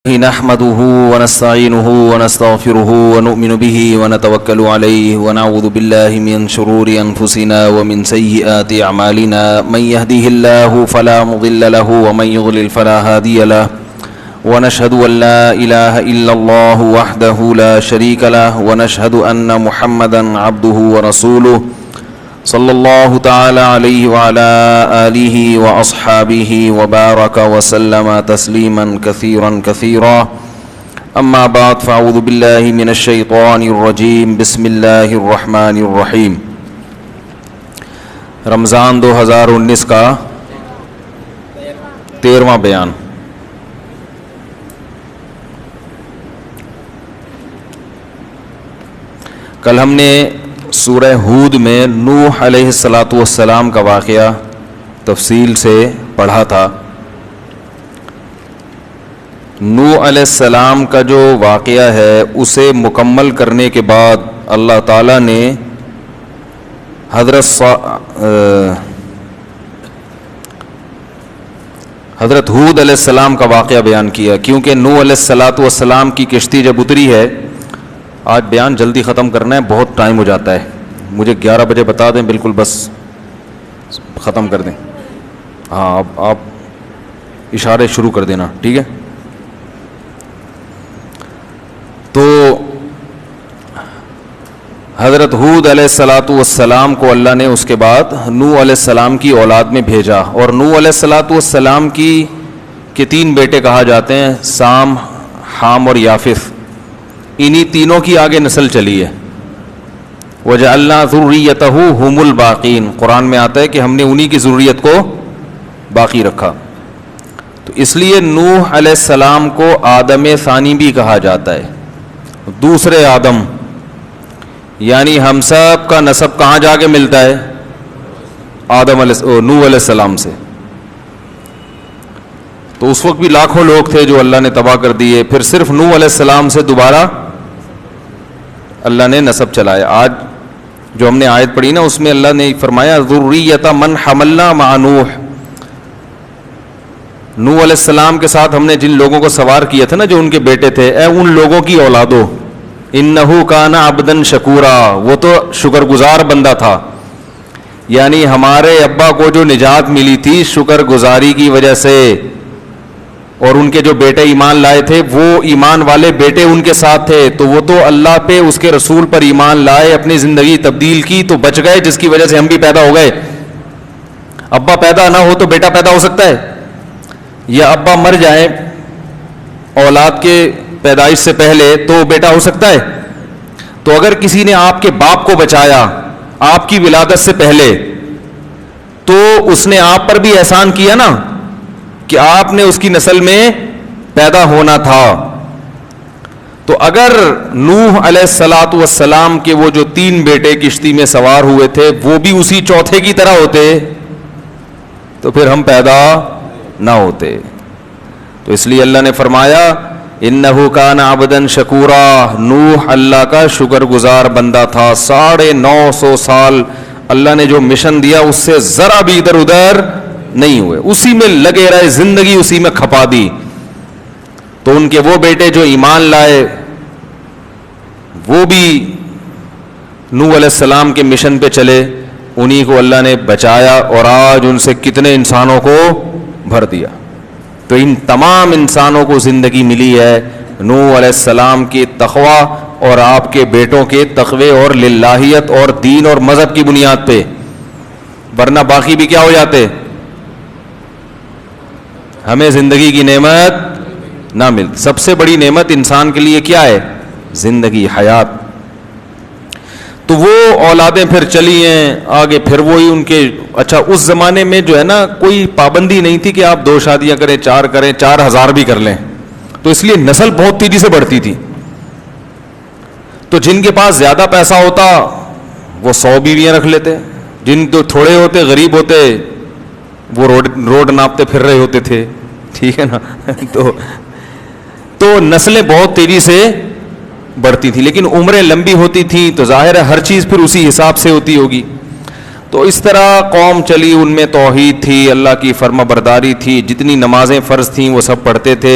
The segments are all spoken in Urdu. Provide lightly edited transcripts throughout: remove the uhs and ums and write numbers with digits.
نحمده ونستعينه ونستغفره ونؤمن به ونتوكل عليه ونعوذ بالله من شرور أنفسنا ومن سيئات أعمالنا من يهده الله فلا مضل له ومن يضلل فلا هادي له ونشهد أن لا إله إلا الله وحده لا شريك له ونشهد أن محمدا عبده ورسوله صلی اللہ تعالی علیہ وعلی آلہ واصحابہ وبارک وسلم تسلیما کثیرا کثیرا اما بعد فاعوذ باللہ من الشیطان الرجیم بسم اللہ الرحمن الرحیم۔ رمضان 2019 کا 13واں بیان۔ کل ہم نے سورہ ہود میں نوح علیہ السلام کا واقعہ تفصیل سے پڑھا تھا۔ نوح علیہ السلام کا جو واقعہ ہے اسے مکمل کرنے کے بعد اللہ تعالیٰ نے حضرت ہود علیہ السلام کا واقعہ بیان کیا، کیونکہ نوح علیہ السلام کی کشتی جب اتری ہے، آج بیان جلدی ختم کرنا ہے، بہت ٹائم ہو جاتا ہے، مجھے 11 بجے بتا دیں، بالکل بس ختم کر دیں۔ ہاں اب آپ اشارے شروع کر دینا، ٹھیک ہے؟ تو حضرت ہود علیہ السلام کو اللہ نے اس کے بعد نوح علیہ السلام کی اولاد میں بھیجا، اور نوح علیہ السلام کے 3 بیٹے کہا جاتے ہیں، سام، حام اور یافث۔ انہی تینوں کی آگے نسل چلی ہے۔ وَجَعَلْنَا ذُرِّيَّتَهُ هُمُ الْبَاقِينَ، قرآن میں آتا ہے کہ ہم نے انہی کی ذریت کو باقی رکھا۔ تو اس لیے نوح علیہ السلام کو آدم ثانی بھی کہا جاتا ہے، دوسرے آدم، یعنی ہم سب کا نسب کہاں جا کے ملتا ہے؟ نوح علیہ السلام سے۔ تو اس وقت بھی لاکھوں لوگ تھے جو اللہ نے تباہ کر دیے، پھر صرف نوح علیہ السلام سے دوبارہ اللہ نے نسب چلایا۔ آج جو ہم نے آیت پڑھی نا، اس میں اللہ نے فرمایا ذریۃ من حملنا مع نوح۔ نوح علیہ السلام کے ساتھ ہم نے جن لوگوں کو سوار کیا تھا نا، جو ان کے بیٹے تھے، اے ان لوگوں کی اولادو، انہ کان عبدا شکورا، وہ تو شکر گزار بندہ تھا، یعنی ہمارے ابا کو جو نجات ملی تھی شکر گزاری کی وجہ سے، اور ان کے جو بیٹے ایمان لائے تھے وہ ایمان والے بیٹے ان کے ساتھ تھے، تو وہ تو اللہ پہ، اس کے رسول پر ایمان لائے، اپنی زندگی تبدیل کی تو بچ گئے، جس کی وجہ سے ہم بھی پیدا ہو گئے۔ ابا پیدا نہ ہو تو بیٹا پیدا ہو سکتا ہے؟ یا ابا مر جائے اولاد کے پیدائش سے پہلے تو بیٹا ہو سکتا ہے؟ تو اگر کسی نے آپ کے باپ کو بچایا آپ کی ولادت سے پہلے، تو اس نے آپ پر بھی احسان کیا نا، کہ آپ نے اس کی نسل میں پیدا ہونا تھا۔ تو اگر نوح علیہ السلام کے وہ جو 3 بیٹے کشتی میں سوار ہوئے تھے وہ بھی اسی چوتھے کی طرح ہوتے تو پھر ہم پیدا نہ ہوتے۔ تو اس لیے اللہ نے فرمایا انہ کان عبدا شکورا، نوح اللہ کا شکر گزار بندہ تھا۔ 950 سال اللہ نے جو مشن دیا اس سے ذرا بھی ادھر ادھر نہیں ہوئے، اسی میں لگے رہے، زندگی اسی میں کھپا دی۔ تو ان کے وہ بیٹے جو ایمان لائے وہ بھی نوح علیہ السلام کے مشن پہ چلے، انہی کو اللہ نے بچایا، اور آج ان سے کتنے انسانوں کو بھر دیا۔ تو ان تمام انسانوں کو زندگی ملی ہے نوح علیہ السلام کے تقوی اور آپ کے بیٹوں کے تقوی اور للہیت اور دین اور مذہب کی بنیاد پہ، ورنہ باقی بھی کیا ہو جاتے؟ ہمیں زندگی کی نعمت نہ ملتی۔ سب سے بڑی نعمت انسان کے لیے کیا ہے؟ زندگی، حیات۔ تو وہ اولادیں پھر چلی ہیں آگے، پھر وہی ان کے، اچھا اس زمانے میں جو ہے نا کوئی پابندی نہیں تھی کہ آپ 2 شادیاں کریں، 4 کریں، 4000 بھی کر لیں، تو اس لیے نسل بہت تیزی سے بڑھتی تھی۔ تو جن کے پاس زیادہ پیسہ ہوتا وہ 100 بیویاں رکھ لیتے، جن تو تھوڑے ہوتے، غریب ہوتے، وہ روڈ ناپتے پھر رہے ہوتے تھے، ٹھیک ہے نا؟ تو نسلیں بہت تیزی سے بڑھتی تھی، لیکن عمریں لمبی ہوتی تھیں تو ظاہر ہے ہر چیز پھر اسی حساب سے ہوتی ہوگی۔ تو اس طرح قوم چلی، ان میں توحید تھی، اللہ کی فرما برداری تھی، جتنی نمازیں فرض تھیں وہ سب پڑھتے تھے،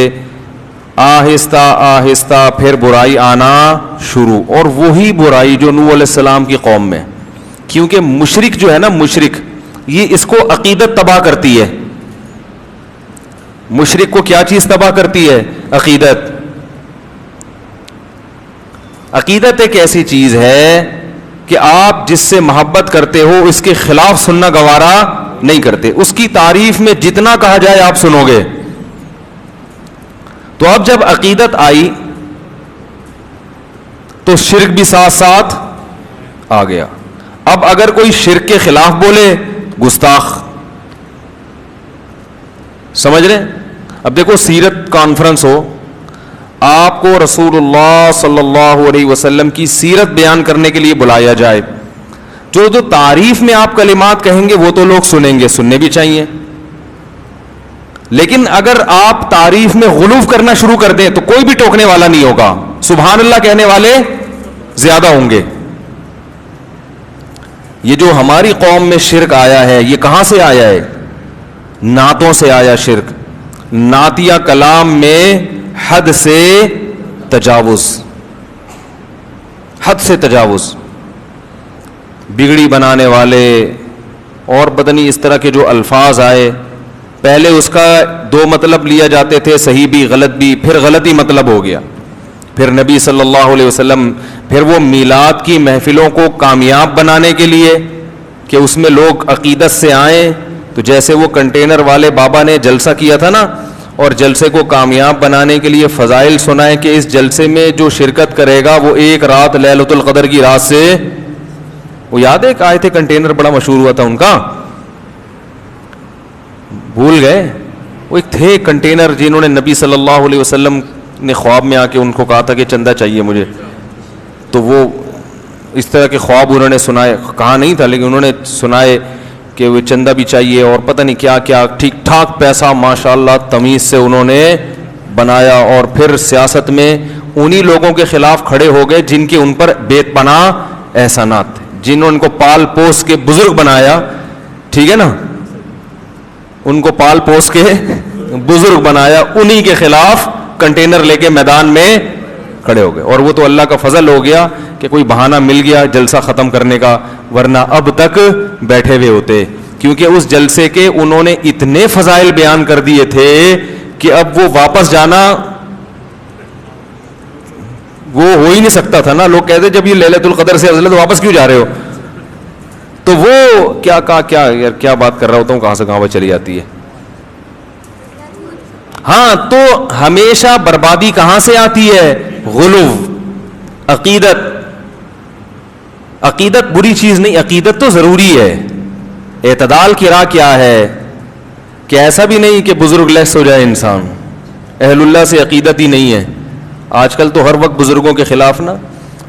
آہستہ آہستہ پھر برائی آنا شروع, اور وہی برائی جو نوح علیہ السلام کی قوم میں, کیونکہ مشرک جو ہے نا, مشرک یہ اس کو عقیدت تباہ کرتی ہے. مشرک کو کیا چیز تباہ کرتی ہے؟ عقیدت. عقیدت ایک ایسی چیز ہے کہ آپ جس سے محبت کرتے ہو اس کے خلاف سننا گوارا نہیں کرتے, اس کی تعریف میں جتنا کہا جائے آپ سنو گے. تو اب جب عقیدت آئی تو شرک بھی ساتھ ساتھ آ گیا. اب اگر کوئی شرک کے خلاف بولے, گستاخ. سمجھ رہے؟ اب دیکھو سیرت کانفرنس ہو, آپ کو رسول اللہ صلی اللہ علیہ وسلم کی سیرت بیان کرنے کے لیے بلایا جائے, جو تعریف میں آپ کلمات کہیں گے وہ تو لوگ سنیں گے, سننے بھی چاہیے. لیکن اگر آپ تعریف میں غلو کرنا شروع کر دیں تو کوئی بھی ٹوکنے والا نہیں ہوگا, سبحان اللہ کہنے والے زیادہ ہوں گے. یہ جو ہماری قوم میں شرک آیا ہے, یہ کہاں سے آیا ہے؟ نعتوں سے آیا شرک. نعتیہ کلام میں حد سے تجاوز, حد سے تجاوز, بگڑی بنانے والے اور بدنی اس طرح کے جو الفاظ آئے. پہلے اس کا دو مطلب لیا جاتے تھے, صحیح بھی غلط بھی, پھر غلط ہی مطلب ہو گیا. پھر نبی صلی اللہ علیہ وسلم پھر وہ میلاد کی محفلوں کو کامیاب بنانے کے لیے کہ اس میں لوگ عقیدت سے آئیں, تو جیسے وہ کنٹینر والے بابا نے جلسہ کیا تھا نا, اور جلسے کو کامیاب بنانے کے لیے فضائل سنائے کہ اس جلسے میں جو شرکت کرے گا وہ ایک رات لیلۃ القدر کی رات سے, وہ یاد ہے کہ آئے تھے کنٹینر بڑا مشہور ہوا تھا ان کا, بھول گئے؟ وہ ایک تھے کنٹینر جنہوں نے نبی صلی اللہ علیہ وسلم نے خواب میں آ کے ان کو کہا تھا کہ چندہ چاہیے مجھے, تو وہ اس طرح کے خواب انہوں نے سنائے, کہا نہیں تھا لیکن انہوں نے سنائے کہ وہ چندہ بھی چاہیے اور پتہ نہیں کیا کیا, ٹھیک ٹھاک پیسہ ماشاءاللہ تمیز سے انہوں نے بنایا. اور پھر سیاست میں انہی لوگوں کے خلاف کھڑے ہو گئے جن کے ان پر بے پناہ احسانات تھے, جنہوں نے ان کو پال پوس کے بزرگ بنایا, ٹھیک ہے نا, ان کو پال پوس کے بزرگ بنایا, انہی کے خلاف کنٹینر لے کے میدان میں کھڑے ہو گئے. اور وہ تو اللہ کا فضل ہو گیا کہ کوئی بہانہ مل گیا جلسہ ختم کرنے کا, ورنہ اب تک بیٹھے ہوئے ہوتے, کیونکہ اس جلسے کے انہوں نے اتنے فضائل بیان کر دیے تھے کہ اب وہ واپس جانا وہ ہو ہی نہیں سکتا تھا نا. لوگ کہتے جب یہ لیلۃ القدر سے افضل ہے تو واپس کیوں جا رہے ہو, تو وہ کیا کہا, کیا یار کیا بات کر رہا ہوتا ہوں, کہاں سے کہاں وہ چلی جاتی ہے. ہاں, تو ہمیشہ بربادی کہاں سے آتی ہے؟ غلو. عقیدت, عقیدت بری چیز نہیں, عقیدت تو ضروری ہے. اعتدال کی راہ کیا ہے کہ ایسا بھی نہیں کہ بزرگ لیس ہو جائے انسان, اہل اللہ سے عقیدت ہی نہیں ہے. آج کل تو ہر وقت بزرگوں کے خلاف نا,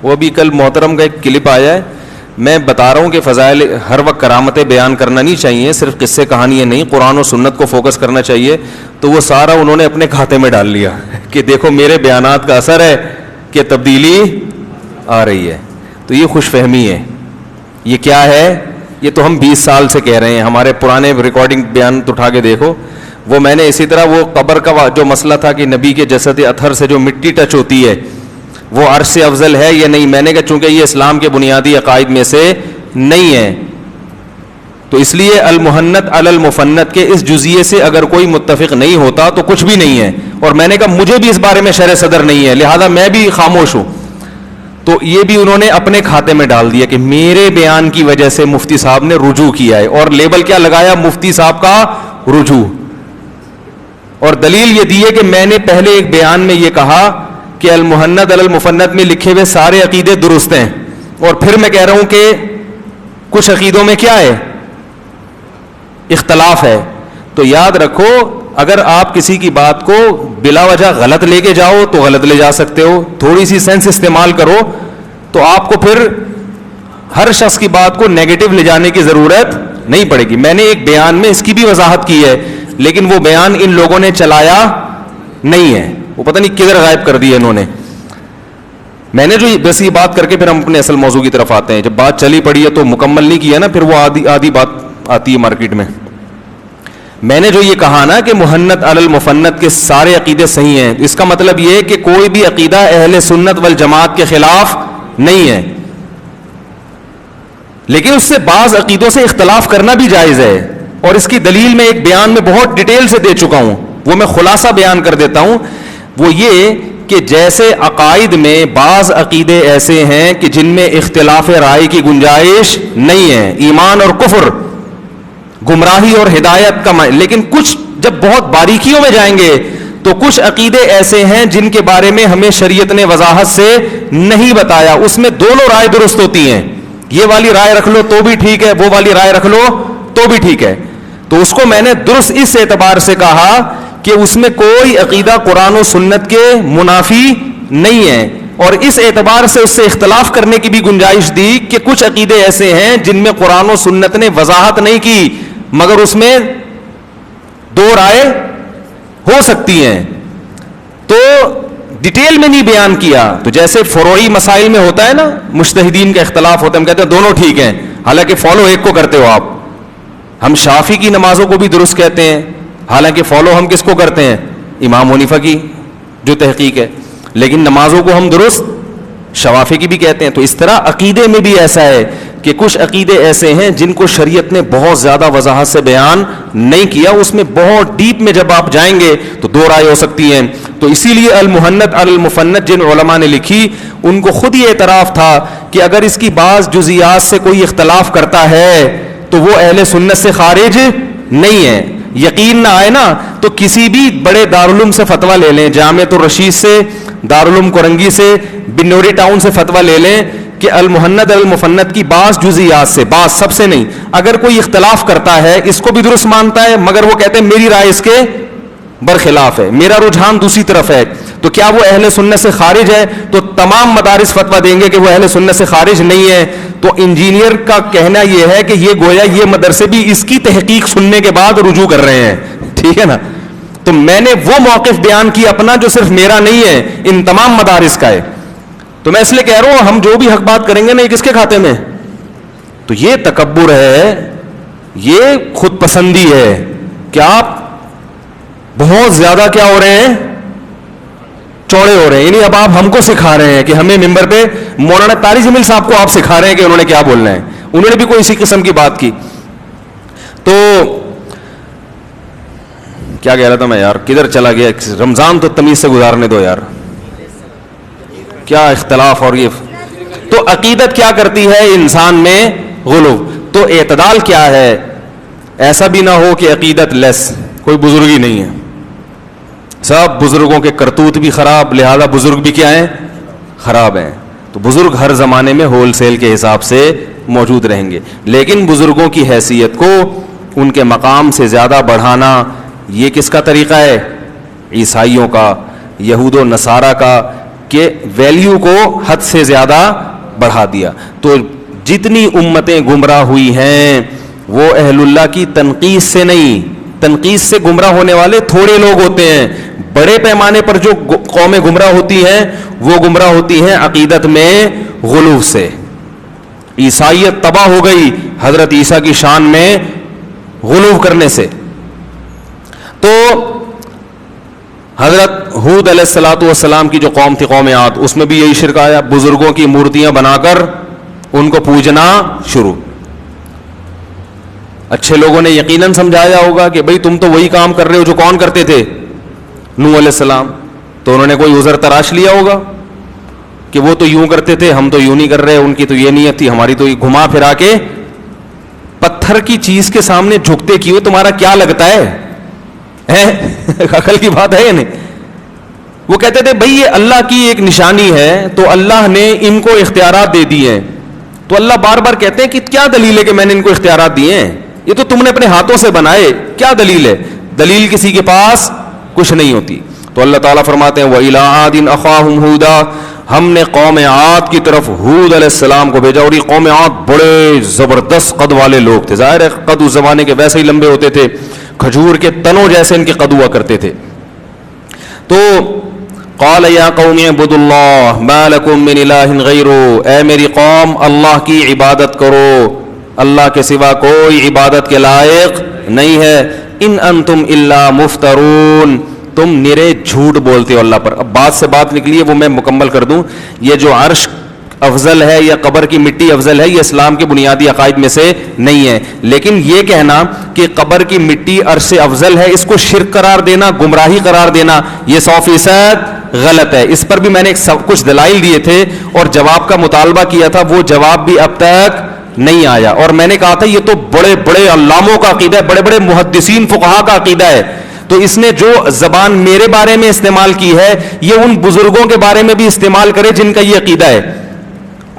وہ بھی کل محترم کا ایک کلپ آیا ہے, میں بتا رہا ہوں کہ فضائل ہر وقت کرامتیں بیان کرنا نہیں چاہیے, صرف قصے کہانیاں نہیں, قرآن و سنت کو فوکس کرنا چاہیے. تو وہ سارا انہوں نے اپنے کھاتے میں ڈال لیا کہ دیکھو میرے بیانات کا اثر ہے کہ تبدیلی آ رہی ہے. تو یہ خوش فہمی ہے. یہ کیا ہے؟ یہ تو ہم 20 سال سے کہہ رہے ہیں, ہمارے پرانے ریکارڈنگ بیان تو اٹھا کے دیکھو. وہ میں نے اسی طرح وہ قبر کا جو مسئلہ تھا کہ نبی کے جسد اطہر سے جو مٹی ٹچ ہوتی ہے وہ عرش سے افضل ہے یا نہیں, میں نے کہا چونکہ یہ اسلام کے بنیادی عقائد میں سے نہیں ہے تو اس لیے المحنت علی المفنت کے اس جزئیے سے اگر کوئی متفق نہیں ہوتا تو کچھ بھی نہیں ہے. اور میں نے کہا مجھے بھی اس بارے میں شرح صدر نہیں ہے, لہذا میں بھی خاموش ہوں. تو یہ بھی انہوں نے اپنے کھاتے میں ڈال دیا کہ میرے بیان کی وجہ سے مفتی صاحب نے رجوع کیا ہے, اور لیبل کیا لگایا؟ مفتی صاحب کا رجوع. اور دلیل یہ دی ہے کہ میں نے پہلے ایک بیان میں یہ کہا کہ المحنت علی المفنت میں لکھے ہوئے سارے عقیدے درست ہیں, اور پھر میں کہہ رہا ہوں کہ کچھ عقیدوں میں کیا ہے؟ اختلاف ہے. تو یاد رکھو, اگر آپ کسی کی بات کو بلا وجہ غلط لے کے جاؤ تو غلط لے جا سکتے ہو, تھوڑی سی سینس استعمال کرو تو آپ کو پھر ہر شخص کی بات کو نیگیٹو لے جانے کی ضرورت نہیں پڑے گی. میں نے ایک بیان میں اس کی بھی وضاحت کی ہے, لیکن وہ بیان ان لوگوں نے چلایا نہیں ہے, وہ پتہ نہیں کدھر غائب کر دیا انہوں نے. میں نے جو بس یہ بات کر کے پھر ہم اپنے اصل موضوع کی طرف آتے ہیں. جب بات چلی پڑی ہے تو مکمل نہیں کی ہے نا, پھر وہ آدھی بات آتی ہے مارکیٹ میں. میں نے جو یہ کہا نا کہ محنت علی المفنت کے سارے عقیدے صحیح ہیں، اس کا مطلب یہ کہ کوئی بھی عقیدہ اہل سنت والجماعت کے خلاف نہیں ہے، لیکن اس سے بعض عقیدوں سے اختلاف کرنا بھی جائز ہے، اور اس کی دلیل میں ایک بیان میں بہت ڈیٹیل سے دے چکا ہوں، وہ میں خلاصہ بیان کر دیتا ہوں. وہ یہ کہ جیسے عقائد میں بعض عقیدے ایسے ہیں کہ جن میں اختلاف رائے کی گنجائش نہیں ہے، ایمان اور کفر، گمراہی اور ہدایت کا لیکن کچھ جب بہت باریکیوں میں جائیں گے تو کچھ عقیدے ایسے ہیں جن کے بارے میں ہمیں شریعت نے وضاحت سے نہیں بتایا، اس میں دونوں رائے درست ہوتی ہیں، یہ والی رائے رکھ لو تو بھی ٹھیک ہے، وہ والی رائے رکھ لو تو بھی ٹھیک ہے. تو اس کو میں نے درست اس اعتبار سے کہا کہ اس میں کوئی عقیدہ قرآن و سنت کے منافی نہیں ہے، اور اس اعتبار سے اس سے اختلاف کرنے کی بھی گنجائش دی کہ کچھ عقیدے ایسے ہیں جن میں قرآن و سنت نے وضاحت نہیں کی مگر اس میں دو رائے ہو سکتی ہیں، تو ڈیٹیل میں نہیں بیان کیا. تو جیسے فروعی مسائل میں ہوتا ہے نا، مجتہدین کا اختلاف ہوتا ہے، ہم کہتے ہیں دونوں ٹھیک ہیں، حالانکہ فالو ایک کو کرتے ہو آپ. ہم شافعی کی نمازوں کو بھی درست کہتے ہیں، حالانکہ فالو ہم کس کو کرتے ہیں؟ امام حنیفہ کی جو تحقیق ہے، لیکن نمازوں کو ہم درست شوافی کی بھی کہتے ہیں. تو اس طرح عقیدے میں بھی ایسا ہے کہ کچھ عقیدے ایسے ہیں جن کو شریعت نے بہت زیادہ وضاحت سے بیان نہیں کیا، اس میں بہت ڈیپ میں جب آپ جائیں گے تو دو رائے ہو سکتی ہیں. تو اسی لیے المحنت علی المفنت جن علماء نے لکھی ان کو خود ہی اعتراف تھا کہ اگر اس کی بعض جزیات سے کوئی اختلاف کرتا ہے تو وہ اہل سنت سے خارج نہیں ہے. یقین نہ آئے نا تو کسی بھی بڑے دارالعلوم سے فتویٰ لے لیں، جامعۃ الرشید سے، دارالعلوم کرنگی سے، بنوری ٹاؤن سے فتویٰ لے لیں کہ المحنت المفنت کی بعض جزیات سے، بعض سب سے نہیں، اگر کوئی اختلاف کرتا ہے اس کو بھی درست مانتا ہے مگر وہ کہتے ہیں میری رائے اس کے برخلاف ہے، میرا رجحان دوسری طرف ہے، تو کیا وہ اہل سنت سے خارج ہے؟ تو تمام مدارس فتویٰ دیں گے کہ وہ اہل سنت سے خارج نہیں ہے. تو انجینئر کا کہنا یہ ہے کہ یہ گویا یہ مدرسے بھی اس کی تحقیق سننے کے بعد رجوع کر رہے ہیں، ٹھیک ہے نا. تو میں نے وہ موقف بیان کیا اپنا جو صرف میرا نہیں ہے، ان تمام مدارس کا ہے. تو میں اس لیے کہہ رہا ہوں ہم جو بھی حق بات کریں گے نا یہ کس کے کھاتے میں؟ تو یہ تکبر ہے، یہ خود پسندی ہے کہ آپ بہت زیادہ کیا ہو رہے ہیں، چوڑے ہو رہے ہیں. یعنی اب آپ ہم کو سکھا رہے ہیں کہ ہمیں ممبر پہ مولانا طارق جمیل صاحب کو آپ سکھا رہے ہیں کہ انہوں نے کیا بولنا ہے. انہوں نے بھی کوئی اسی قسم کی بات کی. تو کیا کہہ رہا تھا میں یار، کدھر چلا گیا؟ رمضان تو تمیز سے گزارنے دو یار، کیا اختلاف. اور یہ تو عقیدت کیا کرتی ہے انسان میں؟ غلو. تو اعتدال کیا ہے؟ ایسا بھی نہ ہو کہ عقیدت لیس، کوئی بزرگی نہیں ہے، سب بزرگوں کے کرتوت بھی خراب، لہذا بزرگ بھی کیا ہیں؟ خراب ہیں. تو بزرگ ہر زمانے میں ہول سیل کے حساب سے موجود رہیں گے، لیکن بزرگوں کی حیثیت کو ان کے مقام سے زیادہ بڑھانا یہ کس کا طریقہ ہے؟ عیسائیوں کا، یہود و نصارہ کا، کہ ویلیو کو حد سے زیادہ بڑھا دیا. تو جتنی امتیں گمراہ ہوئی ہیں وہ اہل اللہ کی تنقید سے نہیں، تنقید سے گمراہ ہونے والے تھوڑے لوگ ہوتے ہیں. بڑے پیمانے پر جو قومیں گمراہ ہوتی ہیں وہ گمراہ ہوتی ہیں عقیدت میں غلو سے. عیسائیت تباہ ہو گئی حضرت عیسیٰ کی شان میں غلو کرنے سے. تو حضرت ہود علیہ الصلوۃ والسلام کی جو قوم تھی، قوم عاد، اس میں بھی یہی شرک آیا، بزرگوں کی مورتیاں بنا کر ان کو پوجنا شروع. اچھے لوگوں نے یقیناً سمجھایا ہوگا کہ بھئی تم تو وہی کام کر رہے ہو جو کون کرتے تھے؟ نوح علیہ السلام. تو انہوں نے کوئی عذر تراش لیا ہوگا کہ وہ تو یوں کرتے تھے، ہم تو یوں نہیں کر رہے، ان کی تو یہ نیت تھی، ہماری تو یہ. گھما پھرا کے پتھر کی چیز کے سامنے جھکتے کیوں؟ تمہارا کیا لگتا ہے؟ عقل کی بات ہے یا نہیں؟ وہ کہتے تھے بھئی یہ اللہ کی ایک نشانی ہے، تو اللہ نے ان کو اختیارات دے دی ہیں. تو اللہ بار بار کہتے ہیں کہ کیا دلیل ہے کہ میں نے ان کو اختیارات دیے ہیں؟ یہ تو تم نے اپنے ہاتھوں سے بنائے، کیا دلیل ہے؟ دلیل کسی کے پاس کچھ نہیں ہوتی. تو اللہ تعالیٰ فرماتے ہیں وَإِلَىٰ عَادٍ أَخَاهُمْ هُودًا، ہم نے قوم عاد کی طرف ہود علیہ السلام کو بھیجا. اور یہ قوم عاد بڑے زبردست قد والے لوگ تھے، ظاہر ہے قد اس زمانے کے ویسے ہی لمبے ہوتے تھے، کھجور کے تنوں جیسے ان کے قد ہوا کرتے تھے. تو قال یا قوم اعبدوا اللہ ما لکم من الہ غیرہ، اے میری قوم اللہ کی عبادت کرو، اللہ کے سوا کوئی عبادت کے لائق نہیں ہے. ان انتم الا مفترون, تم نرے جھوٹ بولتے ہو اللہ پر. اب بات سے بات نکلی ہے, وہ میں مکمل کر دوں. یہ جو عرش افضل ہے یا قبر کی مٹی افضل ہے, یہ اسلام کے بنیادی عقائد میں سے نہیں ہے. لیکن یہ کہنا کہ قبر کی مٹی عرش سے افضل ہے, اس کو شرک قرار دینا, گمراہی قرار دینا, یہ 100% غلط ہے. اس پر بھی میں نے کچھ دلائل دیے تھے اور جواب کا مطالبہ کیا تھا, وہ جواب بھی اب تک نہیں آیا. اور میں نے کہا تھا یہ تو بڑے بڑے علاموں کا عقیدہ ہے, بڑے بڑے محدثین فقہا کا عقیدہ ہے. تو اس نے جو زبان میرے بارے میں استعمال کی ہے, یہ ان بزرگوں کے بارے میں بھی استعمال کرے جن کا یہ عقیدہ ہے.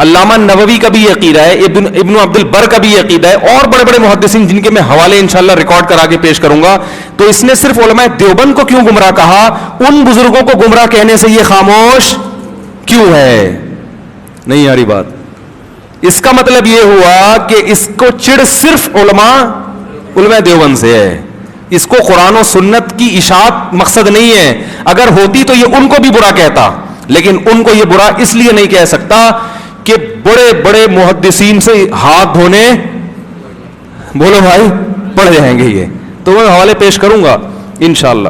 علامہ نووی کا بھی یہ عقیدہ ہے, ابن عبد البر کا بھی یہ عقیدہ ہے, اور بڑے بڑے محدثین جن کے میں حوالے انشاءاللہ ریکارڈ کرا کے پیش کروں گا. تو اس نے صرف علماء دیوبند کو کیوں گمراہ کہا, ان بزرگوں کو گمراہ کہنے سے یہ خاموش کیوں ہے؟ نہیں آ رہی بات. اس کا مطلب یہ ہوا کہ اس کو چڑ صرف علماء دیوبند سے ہے, اس کو قرآن و سنت کی اشاعت مقصد نہیں ہے. اگر ہوتی تو یہ ان کو بھی برا کہتا, لیکن ان کو یہ برا اس لیے نہیں کہہ سکتا کہ بڑے بڑے محدثین سے ہاتھ دھونے, بولو بھائی, پڑ جائیں گے یہ. تو میں حوالے پیش کروں گا انشاءاللہ.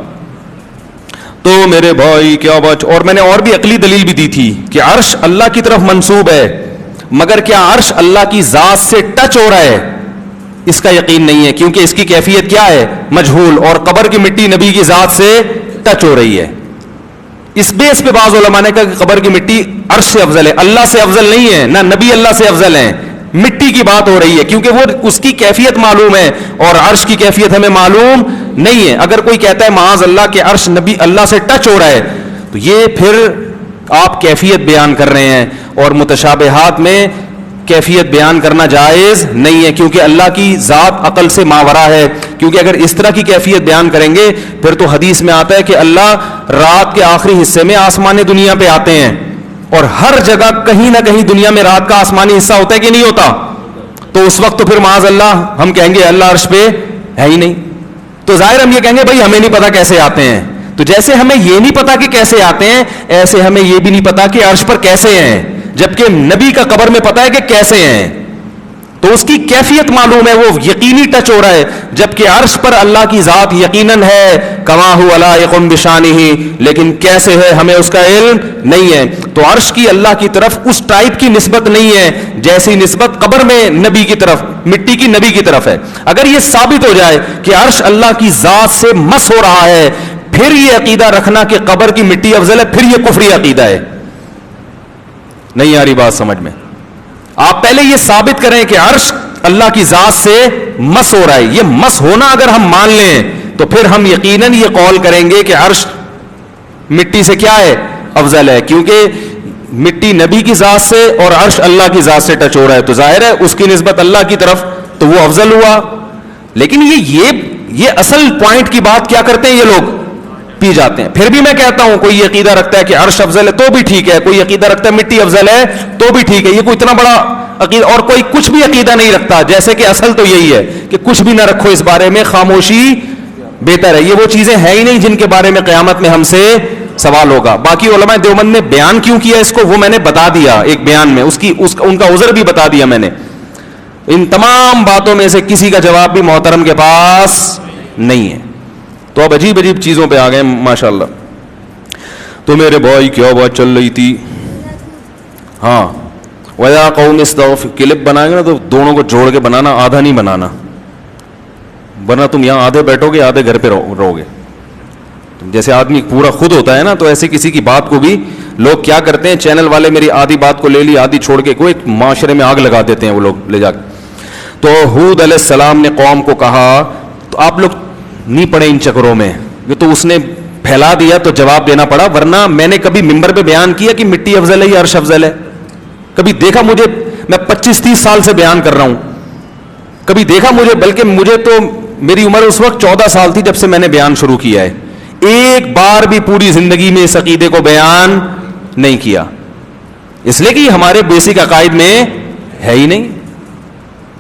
تو میرے بھائی کیا بات. اور میں نے اور بھی عقلی دلیل بھی دی تھی کہ عرش اللہ کی طرف منسوب ہے, مگر کیا عرش اللہ کی ذات سے ٹچ ہو رہا ہے, اس کا یقین نہیں ہے, کیونکہ اس کی کیفیت کیا ہے, مجہول. اور قبر کی مٹی نبی کی ذات سے ٹچ ہو رہی ہے. اس بیس پہ بعض علماء نے کہا کہ قبر کی مٹی عرش سے افضل ہے, اللہ سے افضل نہیں ہے, نہ نبی اللہ سے افضل ہیں. مٹی کی بات ہو رہی ہے کیونکہ وہ اس کی کیفیت معلوم ہے اور عرش کی کیفیت ہمیں معلوم نہیں ہے. اگر کوئی کہتا ہے معاذ اللہ کہ عرش نبی اللہ سے ٹچ ہو رہا ہے, تو یہ پھر آپ کیفیت بیان کر رہے ہیں, اور متشابہات میں کیفیت بیان کرنا جائز نہیں ہے, کیونکہ اللہ کی ذات عقل سے ماورا ہے. کیونکہ اگر اس طرح کی کیفیت بیان کریں گے پھر تو حدیث میں آتا ہے کہ اللہ رات کے آخری حصے میں آسمان دنیا پہ آتے ہیں, اور ہر جگہ کہیں نہ کہیں دنیا میں رات کا آسمانی حصہ ہوتا ہے کہ نہیں ہوتا. تو اس وقت تو پھر معاذ اللہ ہم کہیں گے اللہ عرش پہ ہے ہی نہیں. تو ظاہر ہم یہ کہیں گے بھائی ہمیں نہیں پتا کیسے آتے ہیں. تو جیسے ہمیں یہ نہیں پتا کہ کیسے آتے ہیں, ایسے ہمیں یہ بھی نہیں پتا کہ عرش پر کیسے ہیں, جبکہ نبی کا قبر میں پتا ہے کہ کیسے ہیں. تو اس کی کیفیت معلوم ہے, وہ یقینی ٹچ ہو رہا ہے, جبکہ عرش پر اللہ کی ذات یقیناً ہے, کما هو لائق بشانہ, لیکن کیسے ہے ہمیں اس کا علم نہیں ہے. تو عرش کی اللہ کی طرف اس ٹائپ کی نسبت نہیں ہے جیسی نسبت قبر میں نبی کی طرف, مٹی کی نبی کی طرف ہے. اگر یہ ثابت ہو جائے کہ عرش اللہ کی ذات سے مس ہو رہا ہے, پھر یہ عقیدہ رکھنا کہ قبر کی مٹی افضل ہے, پھر یہ کفری عقیدہ ہے. نہیں آ رہی بات سمجھ میں؟ آپ پہلے یہ ثابت کریں کہ عرش اللہ کی ذات سے مس ہو رہا ہے. یہ مس ہونا اگر ہم مان لیں تو پھر ہم یقیناً یہ قول کریں گے کہ عرش مٹی سے کیا ہے, افضل ہے, کیونکہ مٹی نبی کی ذات سے اور عرش اللہ کی ذات سے ٹچ ہو رہا ہے, تو ظاہر ہے اس کی نسبت اللہ کی طرف, تو وہ افضل ہوا. لیکن یہ اصل پوائنٹ کی بات کیا کرتے ہیں یہ لوگ, پی جاتے ہیں. پھر بھی میں کہتا ہوں کوئی عقیدہ رکھتا ہے کہ عرش افضل ہے تو بھی ٹھیک ہے, کوئی عقیدہ رکھتا ہے مٹی افضل ہے تو بھی ٹھیک ہے. یہ کوئی اتنا بڑا عقیدہ, اور کوئی کچھ بھی عقیدہ نہیں رکھتا, جیسے کہ اصل تو یہی ہے کہ کچھ بھی نہ رکھو اس بارے میں, خاموشی بہتر ہے. یہ وہ چیزیں ہیں ہی نہیں جن کے بارے میں قیامت میں ہم سے سوال ہوگا. باقی علماء دیوبند نے بیان کیوں کیا اس کو, وہ میں نے بتا دیا ایک بیان میں, ان کا عذر بھی بتا دیا میں نے. ان تمام باتوں میں سے کسی کا جواب بھی محترم کے پاس نہیں ہے. تو اب عجیب عجیب چیزوں پہ آ گئے ماشاءاللہ. تو میرے بھائی کیا بات چل رہی تھی, ہاں وَيَا قَوْمِ اسْتَغْفِرُوا, کلپ بنائیں گے نا تو دونوں کو جوڑ کے بنانا, آدھا نہیں بنانا, ورنہ تم یہاں آدھے بیٹھو گے آدھے گھر پہ رہو گے. جیسے آدمی پورا خود ہوتا ہے نا, تو ایسے کسی کی بات کو بھی لوگ کیا کرتے ہیں, چینل والے میری آدھی بات کو لے لی آدھی چھوڑ کے, کوئی معاشرے میں آگ لگا دیتے ہیں وہ لوگ لے جا کے. تو ہود علیہ السلام نے قوم کو کہا, تو آپ لوگ نہیں پڑے ان چکروں میں, یہ تو اس نے پھیلا دیا تو جواب دینا پڑا. ورنہ میں نے کبھی ممبر پہ بیان کیا کہ مٹی افضل ہے یا عرش افضل ہے؟ کبھی دیکھا مجھے؟ میں 25-30 سال سے بیان کر رہا ہوں, کبھی دیکھا مجھے؟ بلکہ مجھے تو میری عمر اس وقت 14 سال تھی جب سے میں نے بیان شروع کیا ہے. ایک بار بھی پوری زندگی میں اس عقیدے کو بیان نہیں کیا, اس لیے کہ یہ ہمارے بیسک عقائد میں ہے ہی نہیں.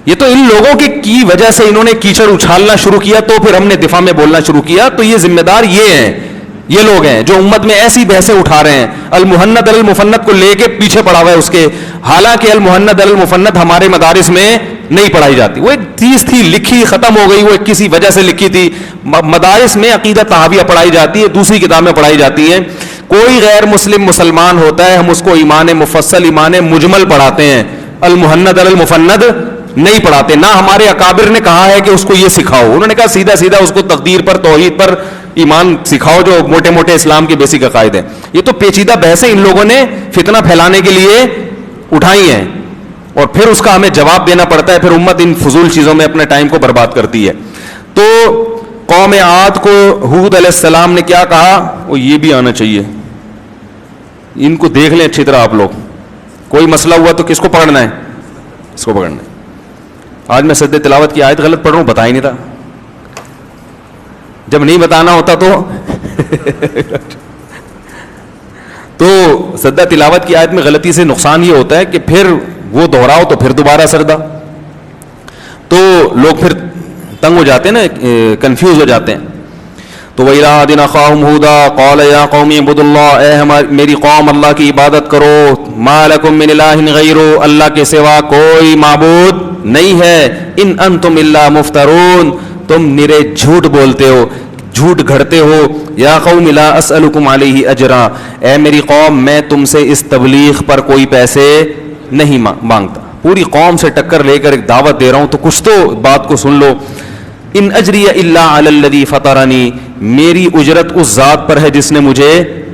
یہ تو ان لوگوں کی وجہ سے انہوں نے کیچڑ اچھالنا شروع کیا, تو پھر ہم نے دفاع میں بولنا شروع کیا. تو یہ ذمہ دار یہ ہیں, یہ لوگ ہیں جو امت میں ایسی بحثیں اٹھا رہے ہیں. المحند علی المفند کو لے کے پیچھے پڑا ہوا ہے اس کے, حالانکہ المحند علی المفند ہمارے مدارس میں نہیں پڑھائی جاتی. وہ ایک چیز تھی لکھی ختم ہو گئی, وہ کسی وجہ سے لکھی تھی. مدارس میں عقیدہ طحاویہ پڑھائی جاتی ہے, دوسری کتابیں پڑھائی جاتی ہیں. کوئی غیر مسلم مسلمان ہوتا ہے ہم اس کو ایمان مفصل ایمان مجمل پڑھاتے ہیں, المحند المفند نہیں پڑھاتے. نہ ہمارے اکابر نے کہا ہے کہ اس کو یہ سکھاؤ, انہوں نے کہا سیدھا سیدھا اس کو تقدیر پر توحید پر ایمان سکھاؤ جو موٹے موٹے اسلام کے بیسک عقائد ہیں. یہ تو پیچیدہ بحثیں ان لوگوں نے فتنہ پھیلانے کے لیے اٹھائی ہیں, اور پھر اس کا ہمیں جواب دینا پڑتا ہے. پھر امت ان فضول چیزوں میں اپنے ٹائم کو برباد کرتی ہے. تو قوم عاد کو ہود علیہ السلام نے کیا کہا, وہ یہ بھی آنا چاہیے, ان کو دیکھ لیں اچھی طرح آپ لوگ. کوئی مسئلہ ہوا تو کس کو پکڑنا ہے, اس کو پکڑنا ہے. آج میں سجدہ تلاوت کی آیت غلط پڑھ رہا ہوں, بتا ہی نہیں تھا. جب نہیں بتانا ہوتا تو سجدہ تلاوت کی آیت میں غلطی سے نقصان یہ ہوتا ہے کہ پھر وہ دہراؤ تو پھر دوبارہ سجدہ, تو لوگ پھر تنگ ہو جاتے ہیں نا, کنفیوز ہو جاتے ہیں. تو وَإِلَىٰ عَادٍ أَخَاهُمْ هُودًا قَالَ يَا قَوْمِ اعْبُدُوا اللَّهَ, اے میری قوم اللہ کی عبادت کرو. مَا لَكُم مِّنْ إِلَٰهٍ غَيْرُهُ, اللہ کے سوا کوئی معبود نہیں ہے. إِنْ أَنْتُمْ إِلَّا مُفْتَرُونَ, تم نرے جھوٹ بولتے ہو, جھوٹ گھڑتے ہو. یا قوم لا اسألکم علیہ اجرا, اے میری قوم میں تم سے اس تبلیغ پر کوئی پیسے نہیں مانگتا. پوری قوم سے ٹکر لے کر ایک دعوت دے رہا ہوں تو کچھ تو بات کو سن لو. ان اجری الا علی الذی فطرنی, میری اجرت اس ذات پر ہے جس نے مجھے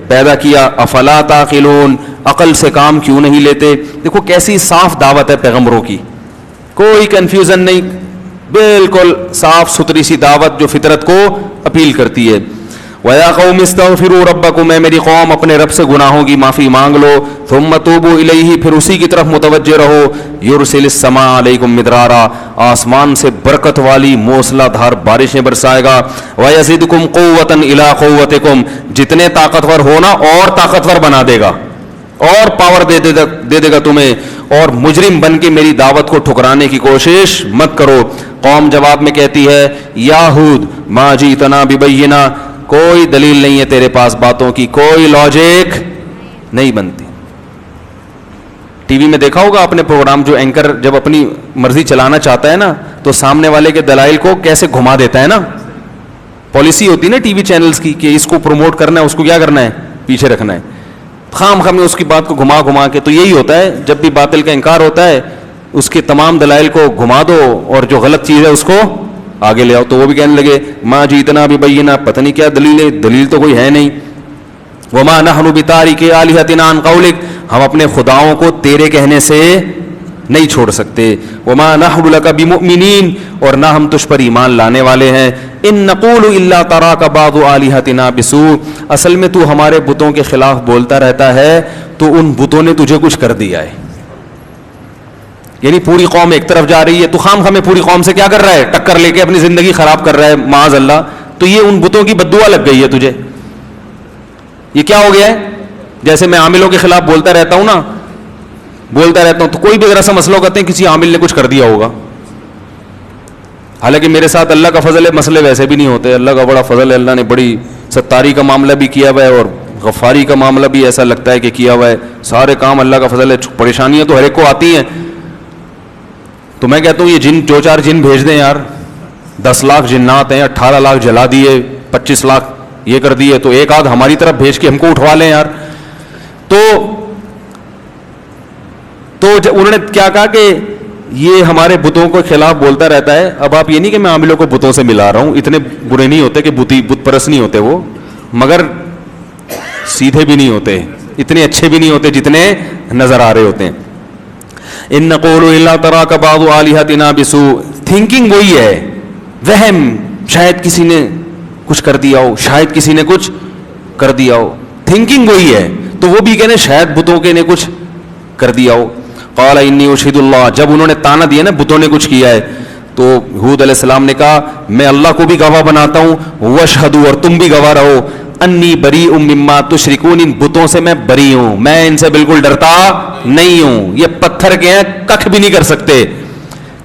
پیدا کیا. افلا تعقلون, عقل سے کام کیوں نہیں لیتے. دیکھو کیسی صاف دعوت ہے پیغمبروں کی, کوئی کنفیوژن نہیں, بالکل صاف ستھری سی دعوت جو فطرت کو اپیل کرتی ہے. وَيَا قَوْمِ اسْتَغْفِرُوا رَبَّكُمْ, اے میری قوم اپنے رب سے گناہوں کی معافی مانگ لو. ثُمَّ تُوبُوا إِلَيْهِ, پھر اسی کی طرف متوجہ رہو. يُرْسِلِ السَّمَاءَ عَلَيْكُمْ مِدْرَارًا, آسمان سے برکت والی موسلا دھار بارشیں برسائے گا. وَيَزِدْكُمْ قُوَّةً إِلَىٰ قُوَّتِكُمْ, جتنے طاقتور ہونا اور طاقتور بنا دے گا, اور پاور دے دے گا تمہیں. اور مجرم بن کے میری دعوت کو ٹھکرانے کی کوشش مت کرو. قوم جواب میں کہتی ہے یا ہود ما جئتنا ببینہ, کوئی دلیل نہیں ہے تیرے پاس باتوں کی, کوئی لاجک نہیں بنتی. ٹی وی میں دیکھا ہوگا اپنے پروگرام, جو اینکر جب اپنی مرضی چلانا چاہتا ہے نا تو سامنے والے کے دلائل کو کیسے گھما دیتا ہے نا. پالیسی ہوتی ہے نا ٹی وی چینلز کی کہ اس کو پروموٹ کرنا ہے, اس کو کیا کرنا ہے, پیچھے رکھنا ہے. خام خام اس کی بات کو گھما گھما کے, تو یہی ہوتا ہے جب بھی باطل کا انکار ہوتا ہے اس کے تمام دلائل کو گھما دو اور جو غلط چیز ہے اس کو آگے لے آؤ. تو وہ بھی کہنے لگے ما جیتنا بھی بینہ, پتہ نہیں کیا دلیل ہے, دلیل تو کوئی ہے نہیں. وما نحن بتارک آلہتنا عن قولک, ہم اپنے خداؤں کو تیرے کہنے سے نہیں چھوڑ سکتے. وما نحن لک بمؤمنین, اور نہ ہم تجھ پر ایمان لانے والے ہیں. ان نقول الا تراک بعض آلہتنا بسوء, اصل میں تو ہمارے بتوں کے خلاف بولتا رہتا ہے تو ان بتوں نے تجھے کچھ کر دیا ہے. یعنی پوری قوم ایک طرف جا رہی ہے, تو خام خامے پوری قوم سے کیا کر رہا ہے, ٹکر لے کے اپنی زندگی خراب کر رہا ہے معاذ اللہ. تو یہ ان بتوں کی بد دعا لگ گئی ہے تجھے. یہ کیا ہو گیا ہے, جیسے میں عاملوں کے خلاف بولتا رہتا ہوں نا, بولتا رہتا ہوں تو کوئی بھی اگر ایسا مسئلہ کرتے ہیں کسی عامل نے کچھ کر دیا ہوگا, حالانکہ میرے ساتھ اللہ کا فضل ہے, مسئلے ویسے بھی نہیں ہوتے. اللہ کا بڑا فضل ہے, اللہ نے بڑی ستاری کا معاملہ بھی کیا ہوا ہے اور غفاری کا معاملہ بھی ایسا لگتا ہے کہ کیا ہوا ہے. سارے کام اللہ کا فضل ہے. پریشانیاں تو ہر ایک کو آتی ہیں. تو میں کہتا ہوں یہ جن, جو چار جن بھیج دیں یار, 10 لاکھ جنات ہیں, 18 لاکھ جلا دیے, 25 لاکھ یہ کر دیے, تو ایک آدھ ہماری طرف بھیج کے ہم کو اٹھوا لیں یار. تو انہوں نے کیا کہا کہ یہ ہمارے بتوں کے خلاف بولتا رہتا ہے. اب آپ یہ نہیں کہ میں عاملوں کو بتوں سے ملا رہا ہوں, اتنے برے نہیں ہوتے کہ بت پرست نہیں ہوتے وہ, مگر سیدھے بھی نہیں ہوتے, اتنے اچھے بھی نہیں ہوتے جتنے نظر آ رہے ہوتے ہیں. ان نقول الا تراک بعض آلہتنا بسوء, تھنکنگ وہی ہے, وہم, شاید کسی نے کچھ کر دیا ہو, شاید کسی نے کچھ کر دیا ہو, تھنکنگ وہی ہے. تو وہ بھی کہنے شاید بتوں کے نے کچھ کر دیا ہو. قال انی اشہد اللہ, جب انہوں نے تانا دیا نا بتوں نے کچھ کیا ہے, تو ہود علیہ السلام نے کہا میں اللہ کو بھی گواہ بناتا ہوں, واشہدوا, اور تم بھی گواہ رہو, انی بریء مما تشرکون, ان بتوں سے میں بری ہوں, میں ان سے بالکل ڈرتا نہیں ہوں. یہ پتھر کے ہیں, ککھ بھی نہیں کر سکتے.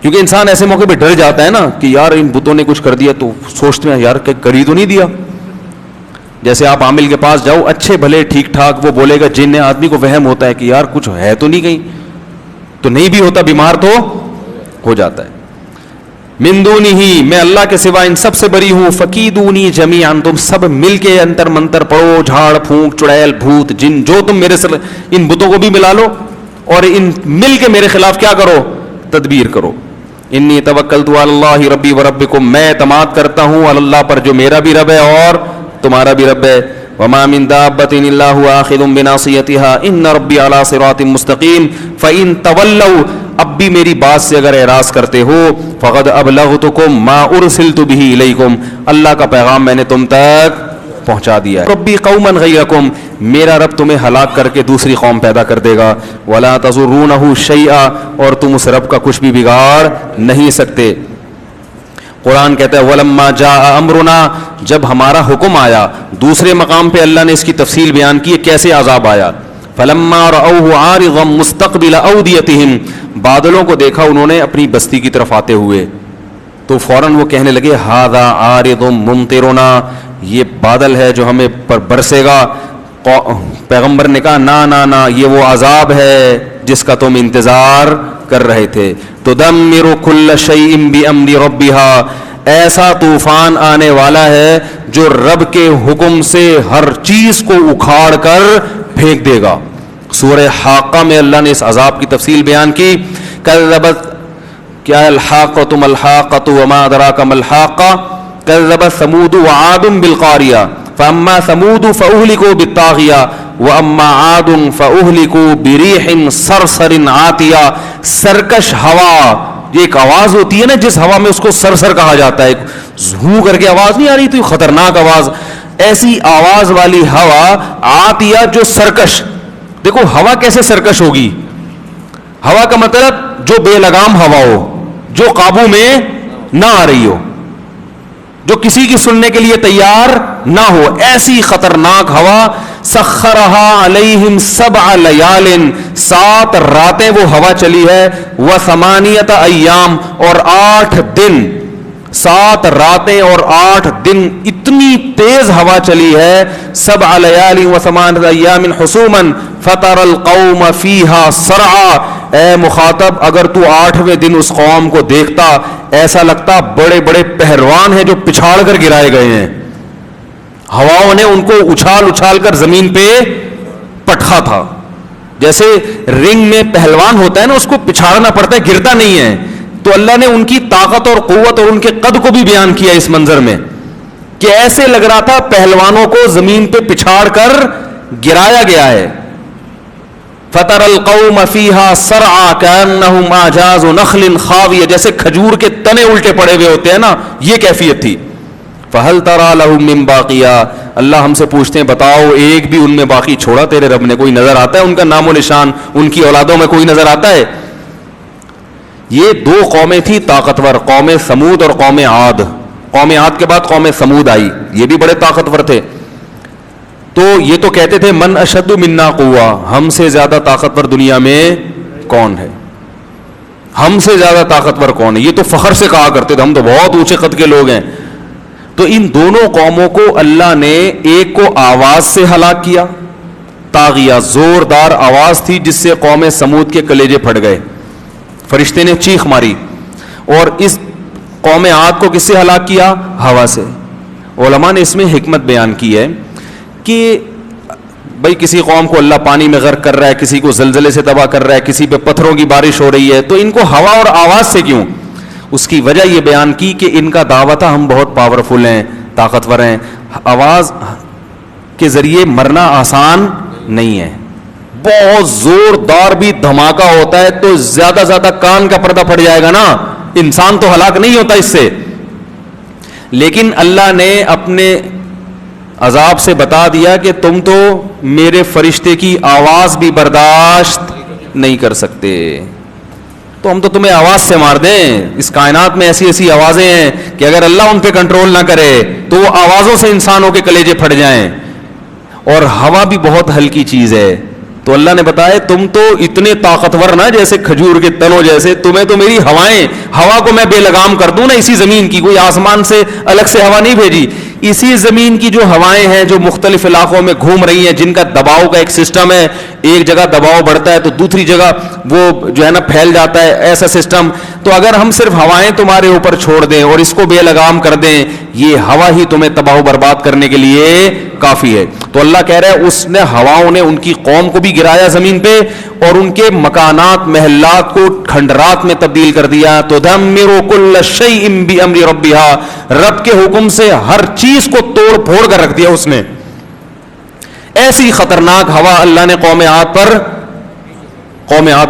کیونکہ انسان ایسے موقع پہ ڈر جاتا ہے نا کہ یار ان بتوں نے کچھ کر دیا, تو سوچتے ہیں یار کہ کر ہی تو نہیں دیا. جیسے آپ عامل کے پاس جاؤ, اچھے بھلے ٹھیک ٹھاک, وہ بولے گا جن, آدمی کو وہم ہوتا ہے کہ یار کچھ ہے تو نہیں, کہیں تو نہیں بھی ہوتا, بیمار تو ہو جاتا ہے. من دونہی، میں اللہ کے سوا ان سب سے بری ہوں. فکیدونی جمیعاً، تم سب مل کے انتر منتر پڑھو، جھاڑ پھونک چڑیل بھوت جن جو تم میرے سے، ان بتوں کو بھی ملا لو اور ان مل کے میرے خلاف کیا کرو، تدبیر کرو. انی توکلت علی اللہ ربی و ربکم، میں اعتماد کرتا ہوں اللہ پر جو میرا بھی رب ہے اور تمہارا بھی رب ہے. وما من دابۃ الا هو آخذ بناصیتها ان ربی علی صراط مستقیم. فإن تولوا، اب بھی میری بات سے اگر اعراض کرتے ہو، فقد ابلغتکم ما ارسلت به الیکم، اللہ کا پیغام میں نے تم تک پہنچا دیا ہے. ربی قوما غیرکم، میرا رب تمہیں ہلاک کر کے دوسری قوم پیدا کر دے گا. ولا تضرونہ شیئا، اور تم اس رب کا کچھ بھی بگاڑ نہیں سکتے. قرآن کہتا ہے وَلَمَّا جَاءَ أَمْرُنَا، جب ہمارا حکم آیا. دوسرے مقام پہ اللہ نے اس کی تفصیل بیان کی ہے کیسے عذاب آیا. فَلَمَّا رَأَوْهُ عَارِضًا مُسْتَقْبِلَ أَوْدِيَتِهِمْ، بادلوں کو دیکھا انہوں نے اپنی بستی کی طرف آتے ہوئے تو فوراً وہ کہنے لگے هَذَا عَارِضٌ مُمْطِرُنَا، یہ بادل ہے جو ہمیں پر برسے گا. پیغمبر نے کہا نا نا نا، یہ وہ عذاب ہے جس کا تم انتظار کر رہے تھے. تدمر کل شیء بامر ربها، ایسا طوفان آنے والا ہے جو رب کے حکم سے ہر چیز کو اکھاڑ کر پھینک دے گا. سورہ حاقہ میں اللہ نے اس عذاب کی تفصیل بیان کی. کذبت، کیا الحاقۃ ما الحاقۃ وما ادراک ما الحاقہ. کذبت ثمود وعاد بالقاریہ فاما ثمود فاہلکوا بالطاغیہ واما عاد فاہلکوا بریح صرصر عاتیہ. سرکش ہوا، یہ ایک آواز ہوتی ہے نا جس ہوا میں اس کو سرسر کہا جاتا ہے، ہوں کر کے آواز نہیں آ رہی تو خطرناک آواز، ایسی آواز والی ہوا عاتیہ جو سرکش. دیکھو ہوا کیسے سرکش ہوگی، ہوا کا مطلب جو بے لگام ہوا ہو، جو قابو میں نہ آ رہی ہو، جو کسی کی سننے کے لیے تیار نہ ہو، ایسی خطرناک ہوا. سخرها علیہم 7 لیال، 7 راتیں وہ ہوا چلی ہے. و8 ایام، اور 8 دن، 7 راتیں اور 8 دن اتنی تیز ہوا چلی ہے. 7 لیال و8 ایام حسوما فطر القوم فیہا سرعا. اے مخاطب، اگر تو 8ویں دن اس قوم کو دیکھتا ایسا لگتا بڑے بڑے پہلوان ہیں جو پچھاڑ کر گرائے گئے ہیں. ہواؤں نے ان کو اچھال اچھال کر زمین پہ پٹخا تھا. جیسے رنگ میں پہلوان ہوتا ہے نا، اس کو پچھاڑنا پڑتا ہے، گرتا نہیں ہے. تو اللہ نے ان کی طاقت اور قوت اور ان کے قد کو بھی بیان کیا اس منظر میں کہ ایسے لگ رہا تھا پہلوانوں کو زمین پہ پچھاڑ کر گرایا گیا ہے. فطر القوم فیہا سرعا کأنہم اعجاز نخل خاویہ، جیسے کھجور کے تنے الٹے پڑے ہوئے ہوتے ہیں نا، یہ کیفیت تھی. فہل تری لہم من باقیہ، اللہ ہم سے پوچھتے ہیں بتاؤ ایک بھی ان میں باقی چھوڑا تیرے رب نے؟ کوئی نظر آتا ہے ان کا نام و نشان، ان کی اولادوں میں کوئی نظر آتا ہے؟ یہ 2 قومیں تھی طاقتور، قوم ثمود اور قوم عاد. قوم عاد کے بعد قوم ثمود آئی، یہ بھی بڑے طاقتور تھے. تو یہ تو کہتے تھے من اشد منا قوہ، ہم سے زیادہ طاقتور دنیا میں کون ہے، ہم سے زیادہ طاقتور کون ہے. یہ تو فخر سے کہا کرتے تھے ہم تو بہت اونچے قد کے لوگ ہیں. تو ان دونوں قوموں کو اللہ نے ایک کو آواز سے ہلاک کیا، طاغیہ، زوردار آواز تھی جس سے قوم ثمود کے کلیجے پھٹ گئے، فرشتے نے چیخ ماری. اور اس قوم عاد کو کس سے ہلاک کیا؟ ہوا سے. علماء نے اس میں حکمت بیان کی ہے کہ بھائی کسی قوم کو اللہ پانی میں غرق کر رہا ہے، کسی کو زلزلے سے تباہ کر رہا ہے، کسی پہ پتھروں کی بارش ہو رہی ہے، تو ان کو ہوا اور آواز سے کیوں؟ اس کی وجہ یہ بیان کی کہ ان کا دعویٰ تھا ہم بہت پاورفل ہیں، طاقتور ہیں. آواز کے ذریعے مرنا آسان نہیں ہے، بہت زوردار بھی دھماکہ ہوتا ہے تو زیادہ زیادہ کان کا پردہ پھٹ جائے گا نا، انسان تو ہلاک نہیں ہوتا اس سے. لیکن اللہ نے اپنے عذاب سے بتا دیا کہ تم تو میرے فرشتے کی آواز بھی برداشت نہیں کر سکتے، تو ہم تو تمہیں آواز سے مار دیں. اس کائنات میں ایسی ایسی آوازیں ہیں کہ اگر اللہ ان پہ کنٹرول نہ کرے تو وہ آوازوں سے انسانوں کے کلیجے پھٹ جائیں. اور ہوا بھی بہت ہلکی چیز ہے. تو اللہ نے بتایا تم تو اتنے طاقتور نا جیسے کھجور کے تنوں جیسے، تمہیں تو میری ہوائیں، ہوا کو میں بے لگام کر دوں نا اسی زمین کی، کوئی آسمان سے الگ سے ہوا نہیں بھیجی. اسی زمین کی جو ہوائیں ہیں جو مختلف علاقوں میں گھوم رہی ہیں, جن کا دباؤ کا ایک سسٹم ہے, ایک جگہ دباؤ بڑھتا ہے تو دوسری جگہ وہ جو ہے نا پھیل جاتا ہے, ایسا سسٹم. تو اگر ہم صرف ہوائیں تمہارے اوپر چھوڑ دیں اور اس کو بے لگام کر دیں, یہ ہوا ہی تمہیں تباہ و برباد کرنے کے لیے کافی ہے. تو اللہ کہہ رہا ہے اس نے ہواؤں نے ان کی قوم کو بھی گرایا زمین پہ اور ان کے مکانات محلات کو کھنڈرات میں تبدیل کر دیا. تدمر کل شیء بامر ربها, رب کے حکم سے ہر چیز کو توڑ پھوڑ کر رکھ دیا اس نے. ایسی خطرناک ہوا اللہ نے قوم عاد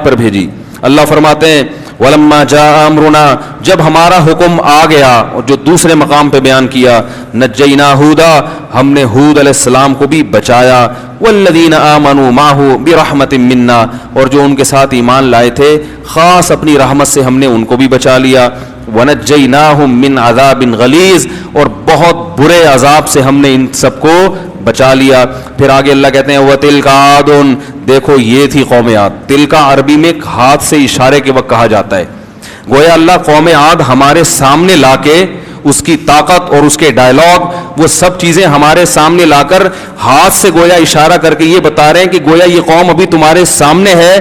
پر بھیجی. اللہ فرماتے ہیں وَلَمَّا جَاءَ أَمْرُنَا, جب ہمارا حکم آ گیا, اور جو دوسرے مقام پہ بیان کیا, نَجَّيْنَا هُودًا, ہم نے ہود علیہ السلام کو بھی بچایا, وَالَّذِينَ آمَنُوا مَعَهُ بِرَحْمَةٍ مِنَّا, اور جو ان کے ساتھ ایمان لائے تھے خاص اپنی رحمت سے ہم نے ان کو بھی بچا لیا. وَنَجَّيْنَاهُمْ مِنْ عَذَابٍ غَلِيظٍ, اور بہت برے عذاب سے ہم نے ان سب کو بچا لیا. پھر آگے اللہ کہتے ہیں وَتِلْكَ عَادٌ, دیکھو یہ تھی قوم عاد. تلکا عربی میں ہاتھ سے اشارے کے وقت کہا جاتا ہے. گویا اللہ قوم عاد ہمارے سامنے لا کے اس کی طاقت اور اس کے ڈائلاگ وہ سب چیزیں ہمارے سامنے لا کر ہاتھ سے گویا اشارہ کر کے یہ بتا رہے ہیں کہ گویا یہ قوم ابھی تمہارے سامنے ہے,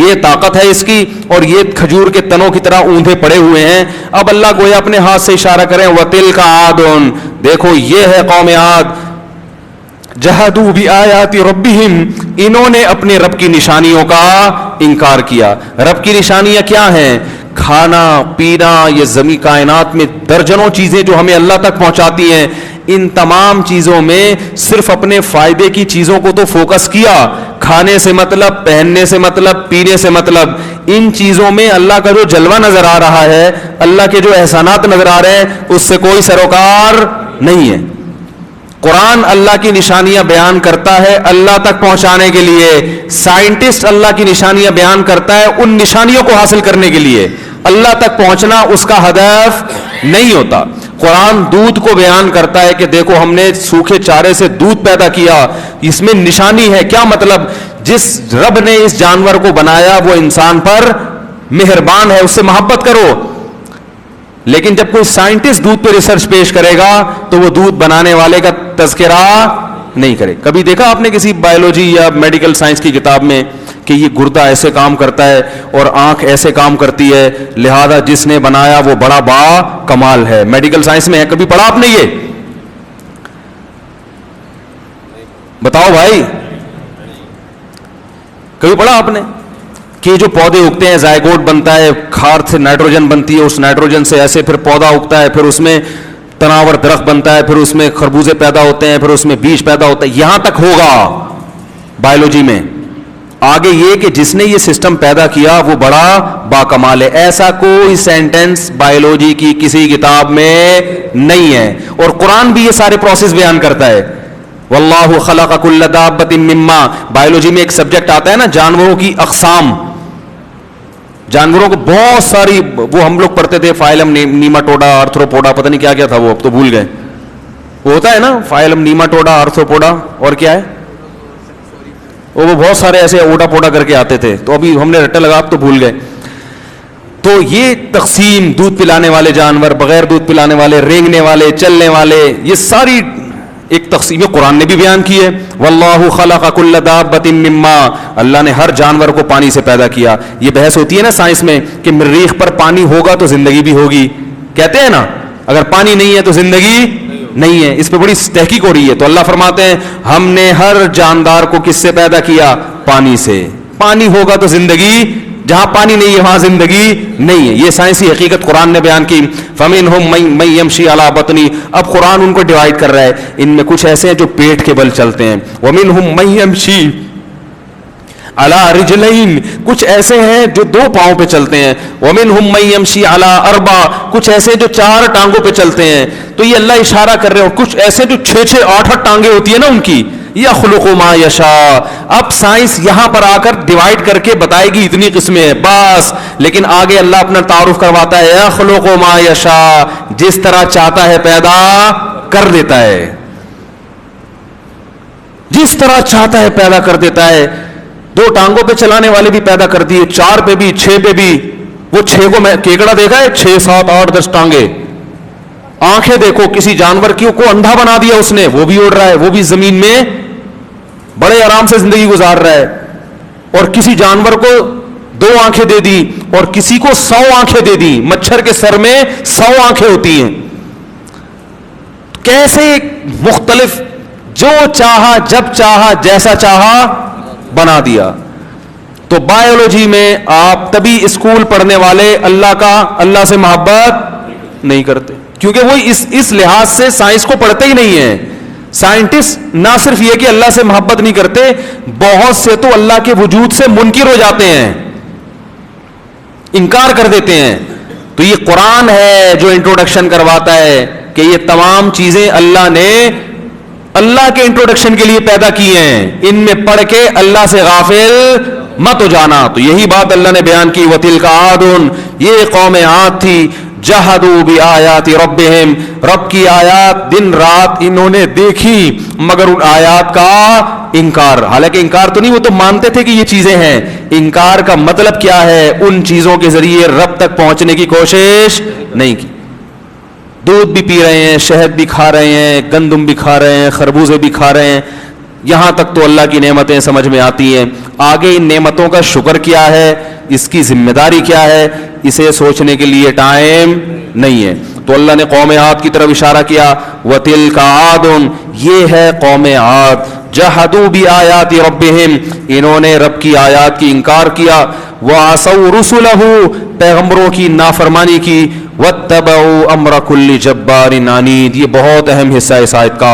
یہ طاقت ہے اس کی, اور یہ کھجور کے تنوں کی طرح اوندھے پڑے ہوئے ہیں. اب اللہ گویا اپنے ہاتھ سے اشارہ کریں وَتِلْكَ عَادٌ, دیکھو یہ ہے قوم عاد. جہدوا بآیات ربہم, انہوں نے اپنے رب کی نشانیوں کا انکار کیا. رب کی نشانیاں کیا ہیں؟ کھانا پینا, یہ زمین کائنات میں درجنوں چیزیں جو ہمیں اللہ تک پہنچاتی ہیں, ان تمام چیزوں میں صرف اپنے فائدے کی چیزوں کو تو فوکس کیا. کھانے سے مطلب, پہننے سے مطلب, پینے سے مطلب, ان چیزوں میں اللہ کا جو جلوہ نظر آ رہا ہے, اللہ کے جو احسانات نظر آ رہے ہیں, اس سے کوئی سروکار نہیں ہے. قرآن اللہ کی نشانیاں بیان کرتا ہے اللہ تک پہنچانے کے لیے. سائنٹسٹ اللہ کی نشانیاں بیان کرتا ہے ان نشانیوں کو حاصل کرنے کے لیے. اللہ تک پہنچنا اس کا ہدف نہیں ہوتا. قرآن دودھ کو بیان کرتا ہے کہ دیکھو ہم نے سوکھے چارے سے دودھ پیدا کیا, اس میں نشانی ہے. کیا مطلب؟ جس رب نے اس جانور کو بنایا وہ انسان پر مہربان ہے, اس سے محبت کرو. لیکن جب کوئی سائنٹسٹ دودھ پہ ریسرچ پیش کرے گا تو وہ دودھ بنانے والے کا تذکرہ نہیں کرے. کبھی دیکھا آپ نے کسی بایولوجی یا میڈیکل سائنس کی کتاب میں کہ یہ گردہ ایسے کام کرتا ہے اور آنکھ ایسے کام کرتی ہے, لہذا جس نے بنایا وہ بڑا با کمال ہے. میڈیکل سائنس میں ہے, کبھی پڑھا آپ نے یہ؟ بتاؤ بھائی, کبھی پڑھا آپ نے کہ جو پودے اگتے ہیں زائگوٹ بنتا ہے, کھاد سے نائٹروجن بنتی ہے, اس نائٹروجن سے ایسے پھر پودا اگتا ہے, پھر اس میں تناور درخت بنتا ہے, پھر اس میں خربوزے پیدا ہوتے ہیں, پھر اس میں بیج پیدا ہوتا ہے. یہاں تک ہوگا بایولوجی میں. آگے یہ کہ جس نے یہ سسٹم پیدا کیا وہ بڑا باکمال ہے. ایسا کوئی سینٹنس بایولوجی کی کسی کتاب میں نہیں ہے, اور قرآن بھی یہ سارے پروسیس بیان کرتا ہے. واللہ خلق کل دابۃ مما, بایولوجی میں ایک سبجیکٹ آتا ہے نا جانوروں کی اقسام. جانوروں کو بہت ساری, وہ ہم لوگ پڑھتے تھے فائلم نیماٹوڈا آرتھروپوڈا, پتہ نہیں کیا کیا تھا وہ, اب تو بھول گئے. وہ ہوتا ہے نا فائلم نیماٹوڈا آرتھروپوڈا, اور کیا ہے وہ بہت سارے ایسے اوڈا پوڈا کر کے آتے تھے, تو ابھی ہم نے رٹا لگا, اب تو بھول گئے. تو یہ تقسیم, دودھ پلانے والے جانور, بغیر دودھ پلانے والے, رینگنے والے, چلنے والے, یہ ساری ایک تقسیم قرآن نے بھی بیان کی ہے. واللہ خلق کل دابۃ مما, اللہ نے ہر جانور کو پانی سے پیدا کیا. یہ بحث ہوتی ہے نا سائنس میں کہ مریخ پر پانی ہوگا تو زندگی بھی ہوگی, کہتے ہیں نا اگر پانی نہیں ہے تو زندگی نہیں ہے. اس پہ بڑی تحقیق ہو رہی ہے. تو اللہ فرماتے ہیں ہم نے ہر جاندار کو کس سے پیدا کیا؟ پانی سے. پانی ہوگا تو زندگی, جہاں پانی نہیں ہے وہاں زندگی نہیں ہے. یہ سائنسی حقیقت قرآن نے بیان کی. فَمِنْهُمْ مَن يَمْشِي عَلَى بَطْنِهِ, اب قرآن ان کو ڈیوائڈ کر رہا ہے. ان میں کچھ ایسے ہیں جو پیٹ کے بل چلتے ہیں. وَمِنْهُمْ مَن يَمْشِي عَلَى رِجْلَيْن, کچھ ایسے ہیں جو دو پاؤں پہ چلتے ہیں. وَمِنْهُمْ مَن يَمْشِي عَلَى أَرْبَعٍ, کچھ ایسے جو چار ٹانگوں پہ چلتے ہیں. تو یہ اللہ اشارہ کر رہے ہیں. کچھ ایسے جو 6-6 8-8 ٹانگیں ہوتی ہیں نا ان کی. یخلق ما یشاء, اب سائنس یہاں پر آ کر ڈیوائڈ کر کے بتائے گی اتنی قسمیں ہیں بس, لیکن آگے اللہ اپنا تعارف کرواتا ہے. یخلق ما یشاء, جس طرح چاہتا ہے پیدا کر دیتا ہے, جس طرح چاہتا ہے پیدا کر دیتا ہے. 2 ٹانگوں پہ چلانے والے بھی پیدا کر دیے, 4 پہ بھی, 6 پہ بھی. وہ 6 کو میں کیکڑا دیکھا ہے, 6 7 8 10 ٹانگیں. آنکھیں دیکھو, کسی جانور کو اندھا بنا دیا اس نے, وہ بھی اڑ رہا ہے, وہ بھی زمین میں بڑے آرام سے زندگی گزار رہا ہے. اور کسی جانور کو 2 آنکھیں دے دی اور کسی کو 100 آنکھیں دے دی. مچھر کے سر میں 100 آنکھیں ہوتی ہیں. کیسے مختلف, جو چاہا جب چاہا جیسا چاہا بنا دیا. تو بایولوجی میں آپ تبھی اسکول پڑھنے والے اللہ سے محبت نہیں کرتے, کیونکہ وہ اس لحاظ سے سائنس کو پڑھتے ہی نہیں ہیں. سائنٹسٹ نہ صرف یہ کہ اللہ سے محبت نہیں کرتے, بہت سے تو اللہ کے وجود سے منکر ہو جاتے ہیں, انکار کر دیتے ہیں. تو یہ قرآن ہے جو انٹروڈکشن کرواتا ہے کہ یہ تمام چیزیں اللہ نے اللہ کے انٹروڈکشن کے لیے پیدا کی ہیں, ان میں پڑھ کے اللہ سے غافل مت ہو جانا. تو یہی بات اللہ نے بیان کی. وَتِلْكَ عَادٌ, یہ قوم عاد تھی. جَحَدُوا بِآيَاتِ رَبِّهِمْ, رب کی آیات دن رات انہوں نے دیکھی مگر ان آیات کا انکار. حالانکہ انکار تو نہیں, وہ تو مانتے تھے کہ یہ چیزیں ہیں. انکار کا مطلب کیا ہے؟ ان چیزوں کے ذریعے رب تک پہنچنے کی کوشش نہیں کی. دودھ بھی پی رہے ہیں, شہد بھی کھا رہے ہیں, گندم بھی کھا رہے ہیں, خربوزے بھی کھا رہے ہیں, یہاں تک تو اللہ کی نعمتیں سمجھ میں آتی ہیں. آگے ان نعمتوں کا شکر کیا ہے, اس کی ذمہ داری کیا ہے, اسے سوچنے کے لیے ٹائم نہیں ہے. تو اللہ نے قوم عاد کی طرف اشارہ کیا. وَتِلْكَ عَادٌ, یہ ہے قوم عاد. جَحَدُوا بِآيَاتِ رَبِّهِمْ, انہوں نے رب کی آیات کی انکار کیا. وَعَصَوْا رُسُلَهُ, پیغمبروں کی نافرمانی کی. وَاتَّبَعُوا أَمْرَ كُلِّ جَبَّارٍ عَنِيدٍ, یہ بہت اہم حصہ ہے اس آیت کا.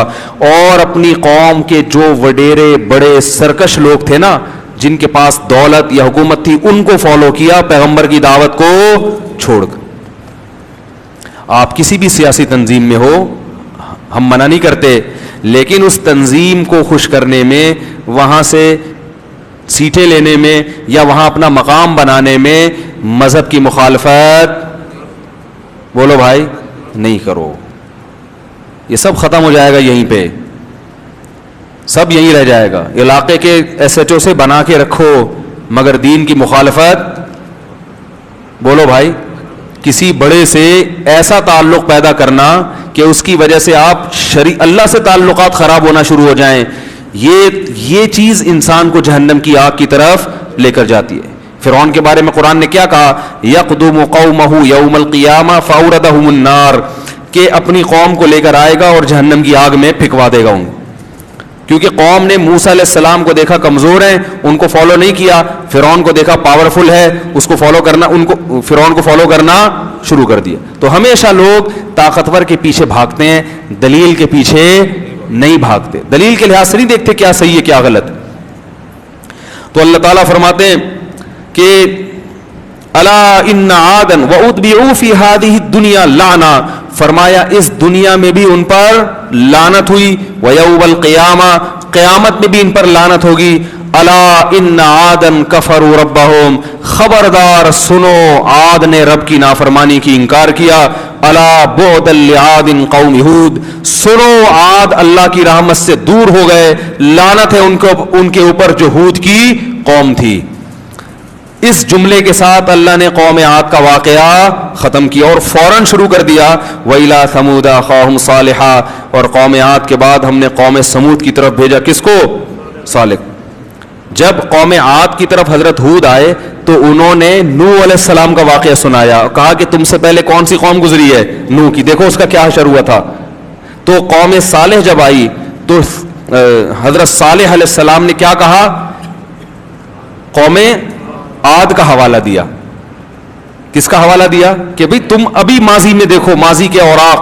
اور اپنی قوم کے جو وڈیرے بڑے سرکش لوگ تھے نا, جن کے پاس دولت یا حکومت تھی, ان کو فالو کیا پیغمبر کی دعوت کو چھوڑ کر. آپ کسی بھی سیاسی تنظیم میں ہو, ہم منع نہیں کرتے, لیکن اس تنظیم کو خوش کرنے میں, وہاں سے سیٹیں لینے میں یا وہاں اپنا مقام بنانے میں مذہب کی مخالفت, بولو بھائی, نہیں کرو. یہ سب ختم ہو جائے گا یہیں پہ, سب یہیں رہ جائے گا. علاقے کے ایس ایچ او سے بنا کے رکھو, مگر دین کی مخالفت, بولو بھائی, کسی بڑے سے ایسا تعلق پیدا کرنا کہ اس کی وجہ سے آپ اللہ سے تعلقات خراب ہونا شروع ہو جائیں, یہ چیز انسان کو جہنم کی آگ کی طرف لے کر جاتی ہے. فرعون کے بارے میں قرآن نے کیا کہا؟ یقدم قومہ یوم القیامہ فاوردہم النار, کہ اپنی قوم کو لے کر آئے گا اور جہنم کی آگ میں پھینکوا دے گا ان کو. کیونکہ قوم نے موسیٰ علیہ السلام کو دیکھا کمزور ہیں, ان کو فالو نہیں کیا. فرعون کو دیکھا پاورفل ہے, اس کو فالو کرنا, فرعون کو فالو کرنا شروع کر دیا. تو ہمیشہ لوگ طاقتور کے پیچھے بھاگتے ہیں, دلیل کے پیچھے نہیں بھاگتے, دلیل کے لحاظ سے نہیں دیکھتے کیا صحیح ہے کیا غلط. تو اللہ تعالیٰ فرماتے ہیں کہ الا ان عادا واتبعوا فی هذه الدنیا لعنہ, فرمایا اس دنیا میں بھی ان پر لعنت ہوئی, ویوم القیامہ, قیامت میں بھی ان پر لعنت ہوگی. الا ان عادا کفروا ربهم, خبردار سنو, عاد نے رب کی نافرمانی کی انکار کیا. الا بعدا لعاد قوم ہود, سنو عاد اللہ کی رحمت سے دور ہو گئے, لعنت ہے ان کے اوپر جو ہود کی قوم تھی. اس جملے کے ساتھ اللہ نے قوم عاد کا واقعہ ختم کیا اور فوراً شروع کر دیا وَإِلَىٰ ثَمُودَ أَخَاهُمْ صَالِحًا, اور قوم عاد کے بعد ہم نے قوم سمود کی طرف بھیجا. کس کو؟ صالح. جب قوم عاد کی طرف حضرت ہود آئے تو انہوں نے نوح علیہ السلام کا واقعہ سنایا, کہا کہ تم سے پہلے کون سی قوم گزری ہے؟ نوح کی, دیکھو اس کا کیا حشر ہوا تھا. تو قوم صالح جب آئی تو حضرت صالح علیہ السلام نے کیا کہا؟ قوم عاد کا حوالہ دیا. کس کا حوالہ دیا؟ کہ بھئی تم ابھی ماضی میں دیکھو, ماضی کے اوراق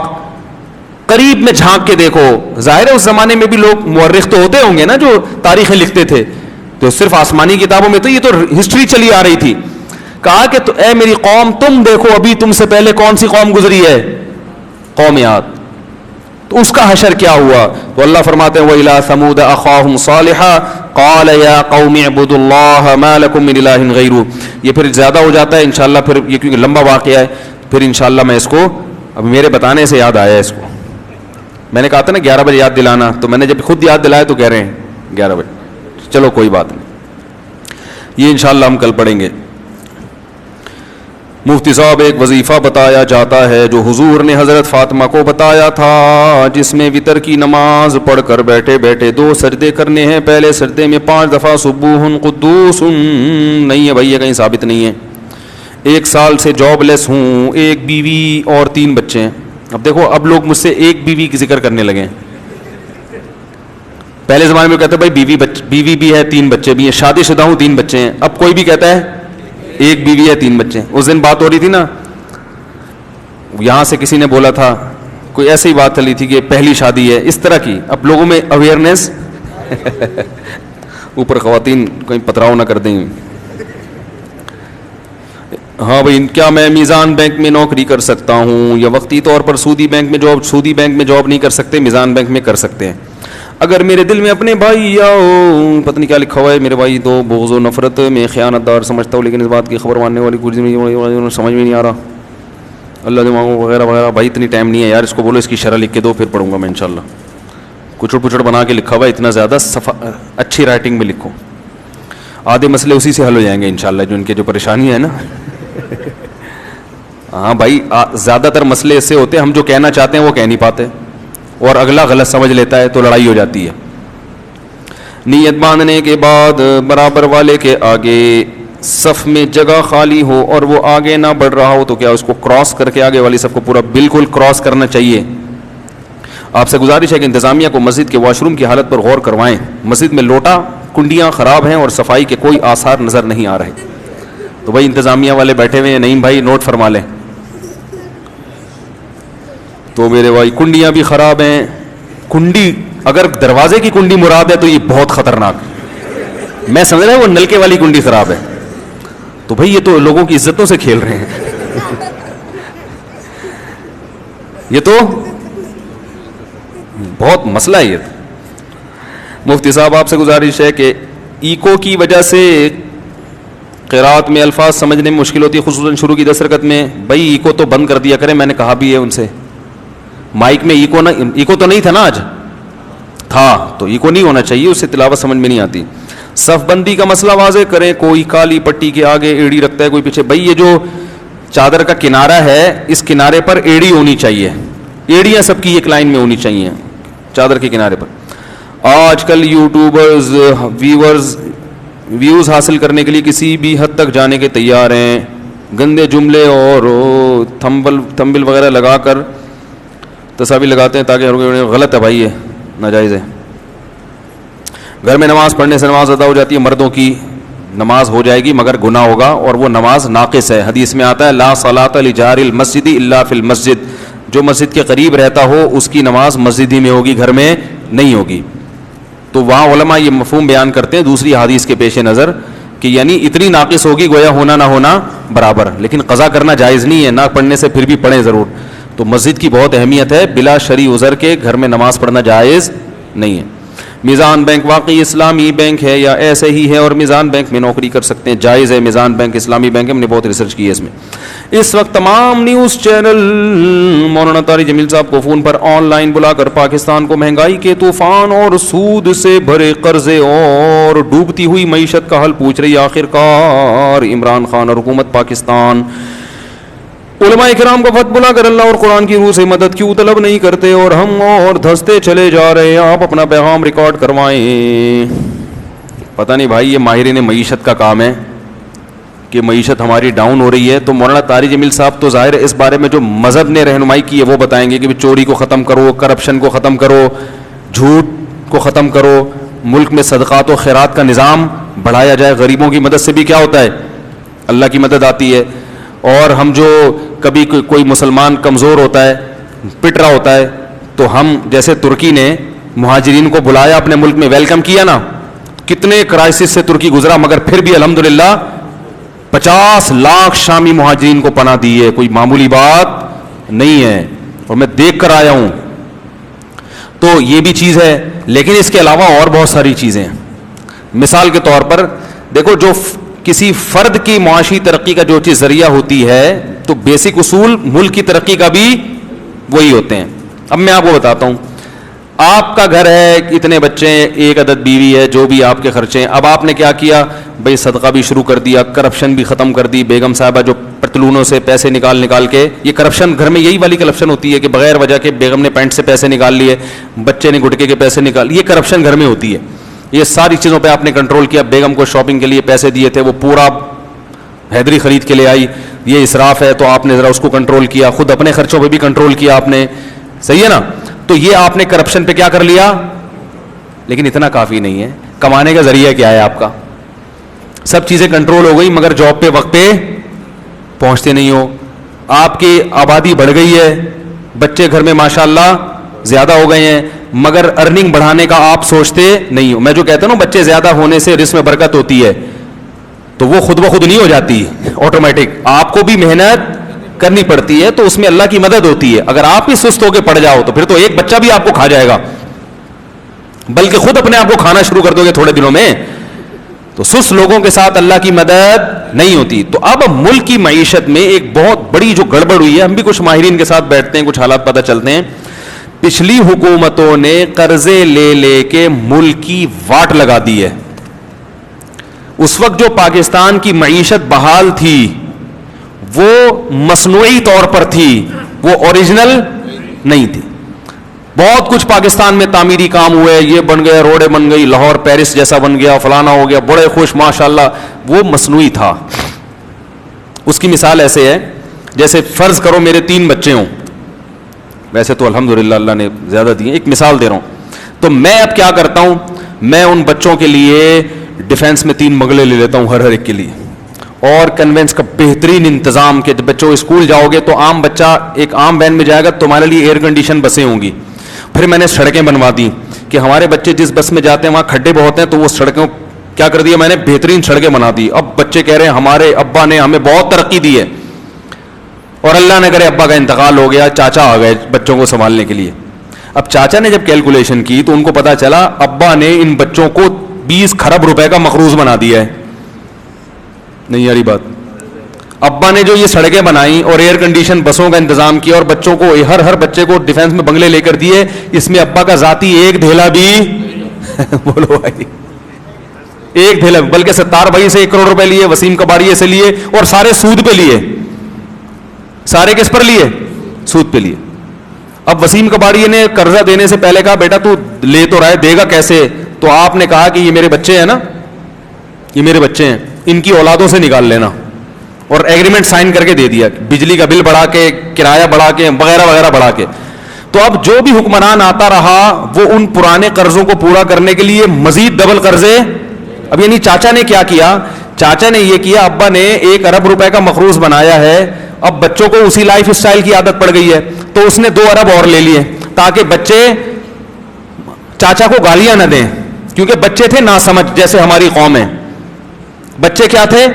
قریب میں جھانک کے دیکھو. ظاہر ہے اس زمانے میں بھی لوگ مورخ تو ہوتے ہوں گے نا جو تاریخیں لکھتے تھے, تو صرف آسمانی کتابوں میں تو یہ تو ہسٹری چلی آ رہی تھی. کہا کہ تو اے میری قوم تم دیکھو ابھی تم سے پہلے کون سی قوم گزری ہے؟ قوم عاد. تو اس کا حشر کیا ہوا؟ تو اللہ فرماتے ہیں وَإِلَىٰ ثَمُودَ أَخَاهُمْ صَالِحًا قَالَ يَا قَوْمِ اعْبُدُوا اللَّهَ مَا لَكُم مِّنْ إِلَٰهٍ غَيْرُهُ. یہ پھر زیادہ ہو جاتا ہے انشاءاللہ, پھر یہ کیونکہ لمبا واقعہ ہے, پھر انشاءاللہ میں اس کو, اب میرے بتانے سے یاد آیا اس کو. میں نے کہا تھا نا 11 بجے یاد دلانا, تو میں نے جب خود یاد دلایا تو کہہ رہے ہیں 11 بجے. چلو کوئی بات نہیں, یہ انشاءاللہ ہم کل پڑھیں گے. مفتی صاحب ایک وظیفہ بتایا جاتا ہے جو حضور نے حضرت فاطمہ کو بتایا تھا، جس میں وتر کی نماز پڑھ کر بیٹھے بیٹھے 2 سجدے کرنے ہیں. پہلے سجدے میں 5 دفعہ سبوح قدوس. نہیں ہے بھائی، یہ کہیں ثابت نہیں ہے. 1 سال سے جاب لیس ہوں، 1 بیوی اور 3 بچے ہیں. اب دیکھو، اب لوگ مجھ سے 1 بیوی کی ذکر کرنے لگے ہیں. پہلے زمانے میں کہتے ہیں بھائی بیوی بھی ہے 3 بچے بھی ہیں، شادی شدہ ہوں 3 بچے ہیں. اب کوئی بھی کہتا ہے 1 بیوی ہے 3 بچے ہیں. اس دن بات ہو رہی تھی نا، یہاں سے کسی نے بولا تھا، کوئی ایسی بات چلی تھی کہ پہلی شادی ہے، اس طرح کی. اب لوگوں میں اویئرنیس اوپر خواتین کوئی پتراؤ نہ کر دیں. ہاں بھائی، کیا میں میزان بینک میں نوکری کر سکتا ہوں یا وقتی طور پر سودی بینک میں جاب نہیں کر سکتے، میزان بینک میں کر سکتے ہیں. اگر میرے دل میں اپنے بھائی یا پتہ نہیں کیا لکھا ہوا ہے، میرے بھائی تو بغض و نفرت میں خیانت دار سمجھتا ہوں، لیکن اس بات کی خبر ماننے والی کچھ سمجھ میں نہیں آ رہا، اللہ دماغوں وغیرہ وغیرہ. بھائی اتنی ٹائم نہیں ہے یار، اس کو بولو اس کی شرح لکھ کے دو، پھر پڑھوں گا میں انشاءاللہ. کچڑ پچڑ بنا کے لکھا ہوا ہے، اتنا زیادہ اچھی رائٹنگ میں لکھو. آدھے مسئلے اسی سے حل ہو جائیں گے انشاءاللہ، جو ان کے جو پریشانی ہے نا. ہاں بھائی، زیادہ تر مسئلے اس سے ہوتے ہیں ہم جو کہنا چاہتے ہیں وہ کہہ نہیں پاتے، اور اگلا غلط سمجھ لیتا ہے تو لڑائی ہو جاتی ہے. نیت باندھنے کے بعد برابر والے کے آگے صف میں جگہ خالی ہو اور وہ آگے نہ بڑھ رہا ہو تو کیا اس کو کراس کر کے آگے والی صف کو پورا بالکل کراس کرنا چاہیے؟ آپ سے گزارش ہے کہ انتظامیہ کو مسجد کے واش روم کی حالت پر غور کروائیں. مسجد میں لوٹا کنڈیاں خراب ہیں اور صفائی کے کوئی آثار نظر نہیں آ رہے. تو بھائی انتظامیہ والے بیٹھے ہوئے ہیں، نہیں بھائی نوٹ فرما لیں. تو میرے بھائی کنڈیاں بھی خراب ہیں. کنڈی اگر دروازے کی کنڈی مراد ہے تو یہ بہت خطرناک. میں سمجھ رہا ہوں وہ نلکے والی کنڈی خراب ہے، تو بھائی یہ تو لوگوں کی عزتوں سے کھیل رہے ہیں. یہ تو بہت مسئلہ ہے. یہ مفتی صاحب آپ سے گزارش ہے کہ ایکو کی وجہ سے قرات میں الفاظ سمجھنے میں مشکل ہوتی ہے، خصوصاً شروع کی 10 رکعت میں. بھائی ایکو تو بند کر دیا کریں، میں نے کہا بھی ہے ان سے. مائک میں ایکو تو نہیں تھا نا، آج تھا تو ایکو نہیں ہونا چاہیے، اس سے تلاوت سمجھ میں نہیں آتی. صف بندی کا مسئلہ واضح کریں. کوئی کالی پٹی کے آگے ایڑی رکھتا ہے، کوئی پیچھے. بھائی یہ جو چادر کا کنارہ ہے، اس کنارے پر ایڑی ہونی چاہیے. ایڑیاں سب کی ایک لائن میں ہونی چاہیے چادر کے کنارے پر. آج کل یوٹیوبرز ویوز حاصل کرنے کے لیے کسی بھی حد تک جانے کے تیار ہیں. گندے جملے اور تھمبل وغیرہ لگا کر تصاویر لگاتے ہیں تاکہ غلط ہے بھائی، یہ ناجائز ہے. گھر میں نماز پڑھنے سے نماز ادا ہو جاتی ہے. مردوں کی نماز ہو جائے گی مگر گناہ ہوگا اور وہ نماز ناقص ہے. حدیث میں آتا ہے لا صلاۃ لجار المسجد الا فی المسجد. جو مسجد کے قریب رہتا ہو اس کی نماز مسجد ہی میں ہوگی، گھر میں نہیں ہوگی. تو وہاں علماء یہ مفہوم بیان کرتے ہیں دوسری حدیث کے پیش نظر کہ یعنی اتنی ناقص ہوگی گویا ہونا نہ ہونا برابر، لیکن قضا کرنا جائز نہیں ہے. نہ پڑھنے سے پھر بھی پڑھیں ضرور. تو مسجد کی بہت اہمیت ہے. بلا شرعی عذر کے گھر میں نماز پڑھنا جائز نہیں ہے. میزان بینک واقعی اسلامی بینک ہے یا ایسے ہی ہے اور میزان بینک میں نوکری کر سکتے ہیں؟ جائز ہے، میزان بینک اسلامی بینک ہے. ہم نے بہت ریسرچ کی ہے اس میں. اس وقت تمام نیوز چینل مولانا طارق جمیل صاحب کو فون پر آن لائن بلا کر پاکستان کو مہنگائی کے طوفان اور سود سے بھرے قرضے اور ڈوبتی ہوئی معیشت کا حل پوچھ رہی. آخرکار عمران خان اور حکومت پاکستان علماء کرام کو خط بلا کر اللہ اور قرآن کی روح سے مدد کیوں طلب نہیں کرتے اور ہم اور دھستے چلے جا رہے ہیں؟ آپ اپنا پیغام ریکارڈ کروائیں. پتہ نہیں بھائی، یہ ماہرین معیشت کا کام ہے کہ معیشت ہماری ڈاؤن ہو رہی ہے. تو مولانا طارق جمیل صاحب تو ظاہر ہے اس بارے میں جو مذہب نے رہنمائی کی ہے وہ بتائیں گے کہ چوری کو ختم کرو، کرپشن کو ختم کرو، جھوٹ کو ختم کرو، ملک میں صدقات و خیرات کا نظام بڑھایا جائے. غریبوں کی مدد سے بھی کیا ہوتا ہے؟ اللہ کی مدد آتی ہے. اور ہم جو کبھی کوئی مسلمان کمزور ہوتا ہے، پٹ رہا ہوتا ہے، تو ہم جیسے ترکی نے مہاجرین کو بلایا اپنے ملک میں، ویلکم کیا نا. کتنے کرائسس سے ترکی گزرا مگر پھر بھی الحمدللہ 50 لاکھ شامی مہاجرین کو پناہ دی ہے. کوئی معمولی بات نہیں ہے اور میں دیکھ کر آیا ہوں. تو یہ بھی چیز ہے، لیکن اس کے علاوہ اور بہت ساری چیزیں ہیں. مثال کے طور پر دیکھو، جو کسی فرد کی معاشی ترقی کا جو چیز ذریعہ ہوتی ہے تو بیسک اصول ملک کی ترقی کا بھی وہی ہوتے ہیں. اب میں آپ کو بتاتا ہوں. آپ کا گھر ہے, اتنے بچے ہیں, ایک عدد بیوی ہے, جو بھی آپ کے خرچے ہیں, اب آپ نے کیا کیا بھائی, صدقہ بھی شروع کر دیا, کرپشن بھی ختم کر دی, بیگم صاحبہ جو پتلونوں سے پیسے نکال کے, یہ کرپشن گھر میں یہی والی کرپشن ہوتی ہے کہ بغیر وجہ کے بیگم نے پینٹ سے پیسے نکال لیے, بچے نے گٹکے کے پیسے نکال, یہ کرپشن گھر میں ہوتی ہے. یہ ساری چیزوں پہ آپ نے کنٹرول کیا. بیگم کو شاپنگ کے لیے پیسے دیے تھے, وہ پورا حیدری خرید کے لے آئی, یہ اسراف ہے, تو آپ نے ذرا اس کو کنٹرول کیا. خود اپنے خرچوں پہ بھی کنٹرول کیا آپ نے, صحیح ہے نا. تو یہ آپ نے کرپشن پہ کیا کر لیا. لیکن اتنا کافی نہیں ہے. کمانے کا ذریعہ کیا ہے آپ کا؟ سب چیزیں کنٹرول ہو گئی, مگر جاب پہ وقت پہ پہنچتے نہیں ہو. آپ کی آبادی بڑھ گئی ہے, بچے گھر میں ماشاءاللہ زیادہ ہو گئے ہیں, مگر ارننگ بڑھانے کا آپ سوچتے نہیں ہو. میں جو کہتا ہوں نا, بچے زیادہ ہونے سے رزق میں برکت ہوتی ہے, تو وہ خود بخود نہیں ہو جاتی آٹومیٹک, آپ کو بھی محنت کرنی پڑتی ہے, تو اس میں اللہ کی مدد ہوتی ہے. اگر آپ ہی سست ہو کے پڑ جاؤ تو پھر تو ایک بچہ بھی آپ کو کھا جائے گا, بلکہ خود اپنے آپ کو کھانا شروع کر دو گے تھوڑے دنوں میں. تو سست لوگوں کے ساتھ اللہ کی مدد نہیں ہوتی. تو اب ملک کی معیشت میں ایک بہت بڑی جو گڑبڑ ہوئی ہے, ہم بھی کچھ ماہرین کے ساتھ بیٹھتے ہیں, کچھ حالات پتہ چلتے ہیں. پچھلی حکومتوں نے قرضے لے لے کے ملک کی واٹ لگا دی ہے. اس وقت جو پاکستان کی معیشت بحال تھی وہ مصنوعی طور پر تھی, وہ اوریجنل نہیں تھی. بہت کچھ پاکستان میں تعمیری کام ہوئے, یہ بن گیا, روڈیں بن گئی, لاہور پیرس جیسا بن گیا, فلانا ہو گیا, بڑے خوش ماشاءاللہ. وہ مصنوعی تھا. اس کی مثال ایسے ہے جیسے فرض کرو میرے 3 بچے ہوں, ویسے تو الحمدللہ اللہ نے زیادہ دیے, ایک مثال دے رہا ہوں. تو میں اب کیا کرتا ہوں, میں ان بچوں کے لیے ڈیفینس میں 3 بنگلے لے لیتا ہوں ہر ایک کے لیے, اور کنوینس کا بہترین انتظام کہ بچوں اسکول جاؤ گے تو عام بچہ ایک عام وین میں جائے گا, تمہارے لیے ایئر کنڈیشن بسیں ہوں گی. پھر میں نے سڑکیں بنوا دی کہ ہمارے بچے جس بس میں جاتے ہیں وہاں کھڈے بہت ہیں, تو وہ سڑکوں کیا کر دیا میں نے, بہترین سڑکیں بنا دی. اب بچے کہہ رہے ہیں ہمارے ابا نے ہمیں بہت ترقی دی ہے, اور اللہ نے کرے ابا کا انتقال ہو گیا, چاچا آ گئے بچوں کو سنبھالنے کے لیے. اب چاچا نے جب کیلکولیشن کی تو ان کو پتا چلا ابا نے ان بچوں کو 20 کھرب روپے کا مقروض بنا دیا ہے. نہیں یاری بات, ابا نے جو یہ سڑکیں بنائی اور ایئر کنڈیشن بسوں کا انتظام کیا اور بچوں کو ہر بچے کو ڈیفینس میں بنگلے لے کر دیے, اس میں ابا کا ذاتی ایک دھیلا بھی بولو بھائی, ایک دھیلا, بلکہ ستار بھائی سے 1 کروڑ روپے لیے, وسیم کباڑیے سے لیے, اور سارے سود پہ لیے. سارے کس پر لیے؟ سود پہ لیے. اب وسیم کباڑیے نے قرضہ دینے سے پہلے کہا بیٹا تو لے تو رہا ہے, دے گا کیسے؟ تو آپ نے کہا کہ یہ میرے بچے ہیں نا, یہ میرے بچے ہیں, ان کی اولادوں سے نکال لینا, اور ایگریمنٹ سائن کر کے دے دیا, بجلی کا بل بڑھا کے, کرایہ بڑھا کے, وغیرہ وغیرہ بڑھا کے. تو اب جو بھی حکمران آتا رہا وہ ان پرانے قرضوں کو پورا کرنے کے لیے مزید ڈبل قرضے. اب یعنی چاچا نے کیا کیا, چاچا نے یہ کیا, ابا نے 1 ارب روپے کا مقروض بنایا ہے, اب بچوں کو اسی لائف اسٹائل کی عادت پڑ گئی ہے, تو اس نے 2 ارب اور لے لیے تاکہ بچے چاچا کو گالیاں نہ دیں, کیونکہ بچے تھے ناسمجھ, جیسے ہماری قوم ہے, بچے کیا تھے؟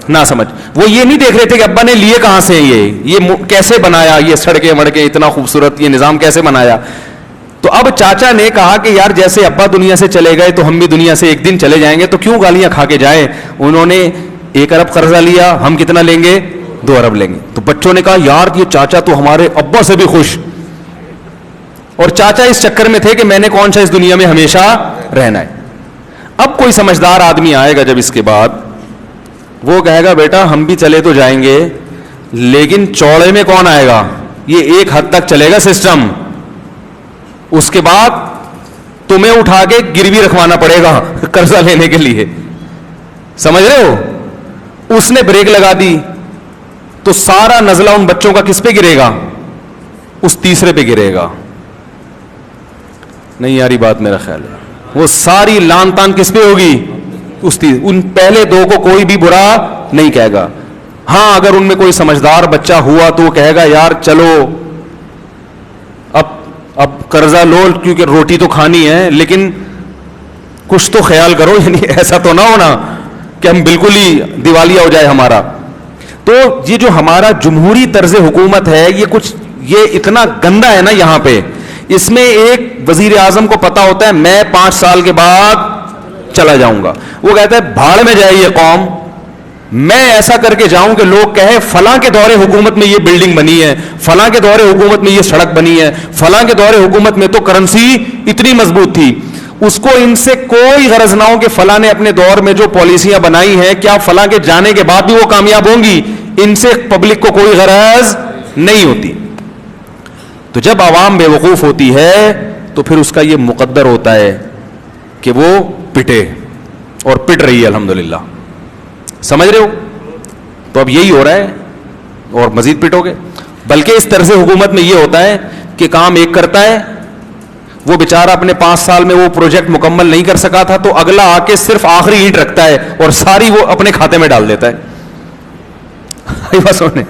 ناسمجھ. وہ یہ نہیں دیکھ رہے تھے کہ ابا نے لیے کہاں سے, یہ کیسے بنایا, یہ سڑکیں مڑکیں اتنا خوبصورت یہ نظام کیسے بنایا. تو اب چاچا نے کہا کہ یار جیسے ابا دنیا سے چلے گئے تو ہم بھی دنیا سے ایک دن چلے جائیں گے, تو کیوں گالیاں کھا کے جائیں. انہوں نے 1 ارب قرضہ لیا, ہم کتنا لیں گے؟ 2 ارب لیں گے. تو بچوں نے کہا یار یہ چاچا تو ہمارے ابا سے بھی خوش, اور چاچا اس چکر میں تھے کہ میں نے کون سا اس دنیا میں ہمیشہ رہنا ہے. اب کوئی سمجھدار آدمی آئے گا جب اس کے بعد, وہ کہے گا بیٹا ہم بھی چلے تو جائیں گے, لیکن چوڑے میں کون آئے گا, یہ ایک حد تک چلے گا سسٹم, اس کے بعد تمہیں اٹھا کے گروی رکھوانا پڑے گا قرضہ لینے کے لیے. سمجھ رہے ہو؟ اس نے بریک لگا دی تو سارا نزلہ ان بچوں کا کس پہ گرے گا؟ اس تیسرے پہ گرے گا. نہیں یاری بات میرا خیال ہے, وہ ساری لان تان کس پہ ہوگی؟ ان پہلے 2 کو کوئی بھی برا نہیں کہے گا. ہاں اگر ان میں کوئی سمجھدار بچہ ہوا تو وہ کہے گا یار چلو اب قرضہ لو کیونکہ روٹی تو کھانی ہے, لیکن کچھ تو خیال کرو, یعنی ایسا تو نہ ہونا کہ ہم بالکل ہی دیوالیہ ہو جائے ہمارا. تو یہ جو ہمارا جمہوری طرز حکومت ہے یہ اتنا گندا ہے نا یہاں پہ. اس میں ایک وزیر اعظم کو پتا ہوتا ہے میں 5 سال کے بعد چلا جاؤں گا, وہ کہتا ہے بھاڑ میں جائے یہ قوم, میں ایسا کر کے جاؤں کہ لوگ کہیں فلاں کے دور حکومت میں یہ بلڈنگ بنی ہے, فلاں کے دور حکومت میں یہ سڑک بنی ہے, فلاں کے دور حکومت میں تو کرنسی اتنی مضبوط تھی. اس کو ان سے کوئی غرض نہ ہو کہ فلاں نے اپنے دور میں جو پالیسیاں بنائی ہیں کیا فلاں کے جانے کے بعد بھی وہ کامیاب ہوں گی, ان سے پبلک کو کوئی غرض نہیں ہوتی. تو جب عوام بے وقوف ہوتی ہے تو پھر اس کا یہ مقدر ہوتا ہے کہ وہ پٹے, اور پٹ رہی ہے الحمدللہ. سمجھ رہے ہو؟ تو اب یہی ہو رہا ہے اور مزید پٹو گے. بلکہ اس طرز حکومت میں یہ ہوتا ہے کہ کام ایک کرتا ہے, وہ بیچارہ اپنے 5 سال میں وہ پروجیکٹ مکمل نہیں کر سکا تھا, تو اگلا آ کے صرف آخری اینٹ رکھتا ہے اور ساری وہ اپنے کھاتے میں ڈال دیتا ہے بس ہونے,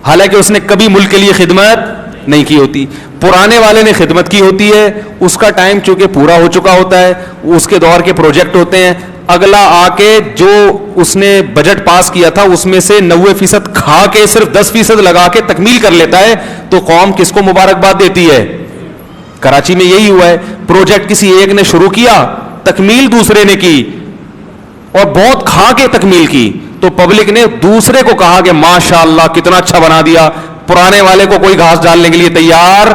حالانکہ اس نے کبھی ملک کے لیے خدمت نہیں کی ہوتی. پرانے والے نے خدمت کی ہوتی ہے, اس کا ٹائم چونکہ پورا ہو چکا ہوتا ہے, اس کے دور کے پروجیکٹ ہوتے ہیں, اگلا آ کے جو اس نے بجٹ پاس کیا تھا اس میں سے 90% کھا کے صرف 10% لگا کے تکمیل کر لیتا ہے. تو قوم کس کو مبارکباد دیتی ہے؟ کراچی میں یہی ہوا ہے, پروجیکٹ کسی ایک نے شروع کیا, تکمیل دوسرے نے کی, اور بہت کھا کے تکمیل کی, تو پبلک نے دوسرے کو کہا کہ ماشاءاللہ کتنا اچھا بنا دیا, پرانے والے کو کوئی گھاس ڈالنے کے لیے تیار.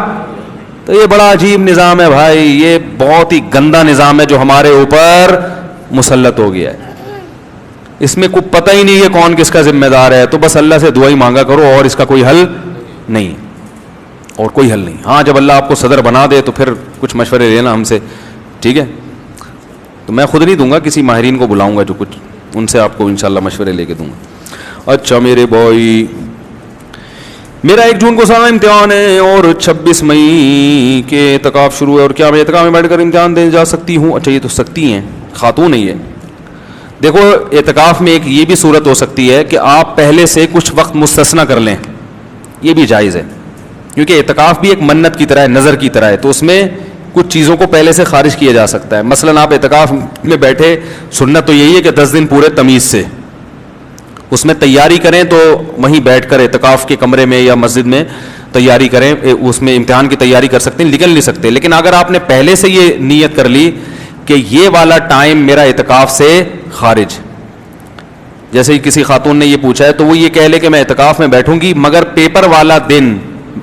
تو یہ بڑا عجیب نظام ہے بھائی, یہ بہت ہی گندا نظام ہے جو ہمارے اوپر مسلط ہو گیا ہے. اس میں کوئی پتہ ہی نہیں ہے کون کس کا ذمہ دار ہے, تو بس اللہ سے دعا ہی مانگا کرو, اور اس کا کوئی حل نہیں, اور کوئی حل نہیں. ہاں جب اللہ آپ کو صدر بنا دے تو پھر کچھ مشورے لینا ہم سے, ٹھیک ہے؟ تو میں خود نہیں دوں گا, کسی ماہرین کو بلاؤں گا جو کچھ ان سے آپ کو انشاءاللہ مشورے لے کے دوں گا. اچھا میرے بھائی, میرا 1 جون کو سالانہ امتحان ہے اور 26 مئی کے اعتکاف شروع ہے, اور کیا میں اعتکاف میں بیٹھ کر امتحان دینے جا سکتی ہوں؟ اچھا یہ تو سکتی ہیں, خاتون نہیں ہے. دیکھو اعتکاف میں ایک یہ بھی صورت ہو سکتی ہے کہ آپ پہلے سے کچھ وقت مستثنا کر لیں, یہ بھی جائز ہے, کیونکہ اعتکاف بھی ایک منت کی طرح ہے, نظر کی طرح ہے, تو اس میں کچھ چیزوں کو پہلے سے خارج کیا جا سکتا ہے. مثلا آپ اعتکاف میں بیٹھے, سنت تو یہی ہے کہ 10 دن پورے تمیز سے اس میں تیاری کریں, تو وہیں بیٹھ کر اعتکاف کے کمرے میں یا مسجد میں تیاری کریں, اس میں امتحان کی تیاری کر سکتے ہیں, نکل نہیں سکتے. لیکن اگر آپ نے پہلے سے یہ نیت کر لی کہ یہ والا ٹائم میرا اعتکاف سے خارج, جیسے کسی خاتون نے یہ پوچھا ہے, تو وہ یہ کہہ لے کہ میں اعتکاف میں بیٹھوں گی مگر پیپر والا دن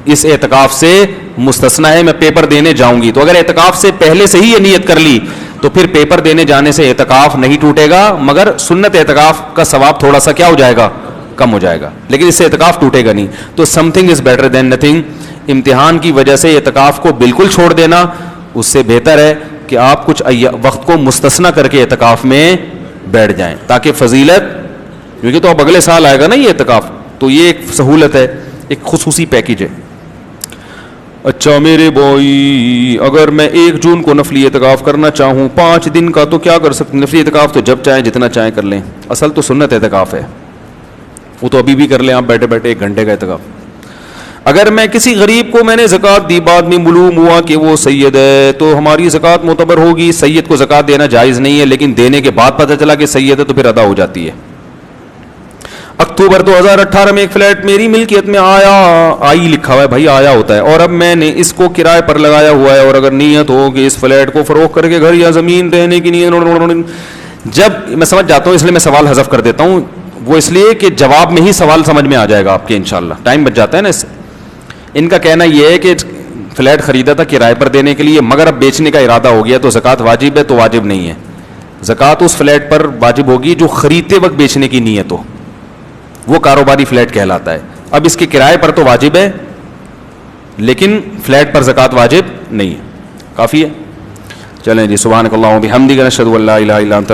اس اعتکاف سے مستثنا ہے, میں پیپر دینے جاؤں گی. تو اگر اعتکاف سے پہلے سے ہی یہ نیت کر لی تو پھر پیپر دینے جانے سے اعتکاف نہیں ٹوٹے گا, مگر سنت اعتکاف کا ثواب تھوڑا سا کیا ہو جائے گا, کم ہو جائے گا, لیکن اس سے اعتکاف ٹوٹے گا نہیں. تو some thing is better than nothing. امتحان کی وجہ سے اعتکاف کو بالکل چھوڑ دینا اس سے بہتر ہے کہ آپ کچھ وقت کو مستثنا کر کے اعتکاف میں بیٹھ جائیں, تاکہ فضیلت, کیونکہ تو اب اگلے سال آئے گا نا یہ اعتکاف, تو یہ ایک سہولت ہے, ایک خصوصی پیکیج ہے. اچھا میرے بھائی, اگر میں 1 جون کو نفلی اعتکاف کرنا چاہوں 5 دن کا, تو کیا کر سکتے؟ نفلی اعتکاف تو جب چاہیں جتنا چاہیں کر لیں, اصل تو سنت اعتکاف ہے, وہ تو ابھی بھی کر لیں آپ بیٹھے بیٹھے 1 گھنٹے کا اعتکاف. اگر میں کسی غریب کو میں نے زکوٰۃ دی, بعد میں معلوم ہوا کہ وہ سید ہے, تو ہماری زکوٰۃ معتبر ہوگی؟ سید کو زکوٰۃ دینا جائز نہیں ہے, لیکن دینے کے بعد پتہ چلا کہ سید ہے تو پھر ادا ہو جاتی ہے. اکتوبر 2018 میں ایک فلیٹ میری ملکیت میں آئی لکھا ہوا ہے بھائی, آیا ہوتا ہے, اور اب میں نے اس کو کرائے پر لگایا ہوا ہے, اور اگر نیت ہو کہ اس فلیٹ کو فروخت کر کے گھر یا زمین رہنے کی نیت, جب میں سمجھ جاتا ہوں اس لیے میں سوال حذف کر دیتا ہوں, وہ اس لیے کہ جواب میں ہی سوال سمجھ میں آ جائے گا آپ کے انشاءاللہ, ٹائم بچ جاتا ہے نا اس سے. ان کا کہنا یہ ہے کہ فلیٹ خریدا تھا کرائے پر دینے کے لیے, مگر اب بیچنے کا ارادہ ہو گیا, تو زکوٰۃ واجب ہے؟ تو واجب نہیں ہے. زکوٰۃ اس فلیٹ پر واجب ہوگی جو خریدتے وقت بیچنے کی نیت ہو, وہ کاروباری فلیٹ کہلاتا ہے. اب اس کے کرائے پر تو واجب ہے, لیکن فلیٹ پر زکوٰۃ واجب نہیں ہے. کافی ہے. چلیں جی, سبحانک اللہم و بحمدک، نشہد ان لا الہ الا انت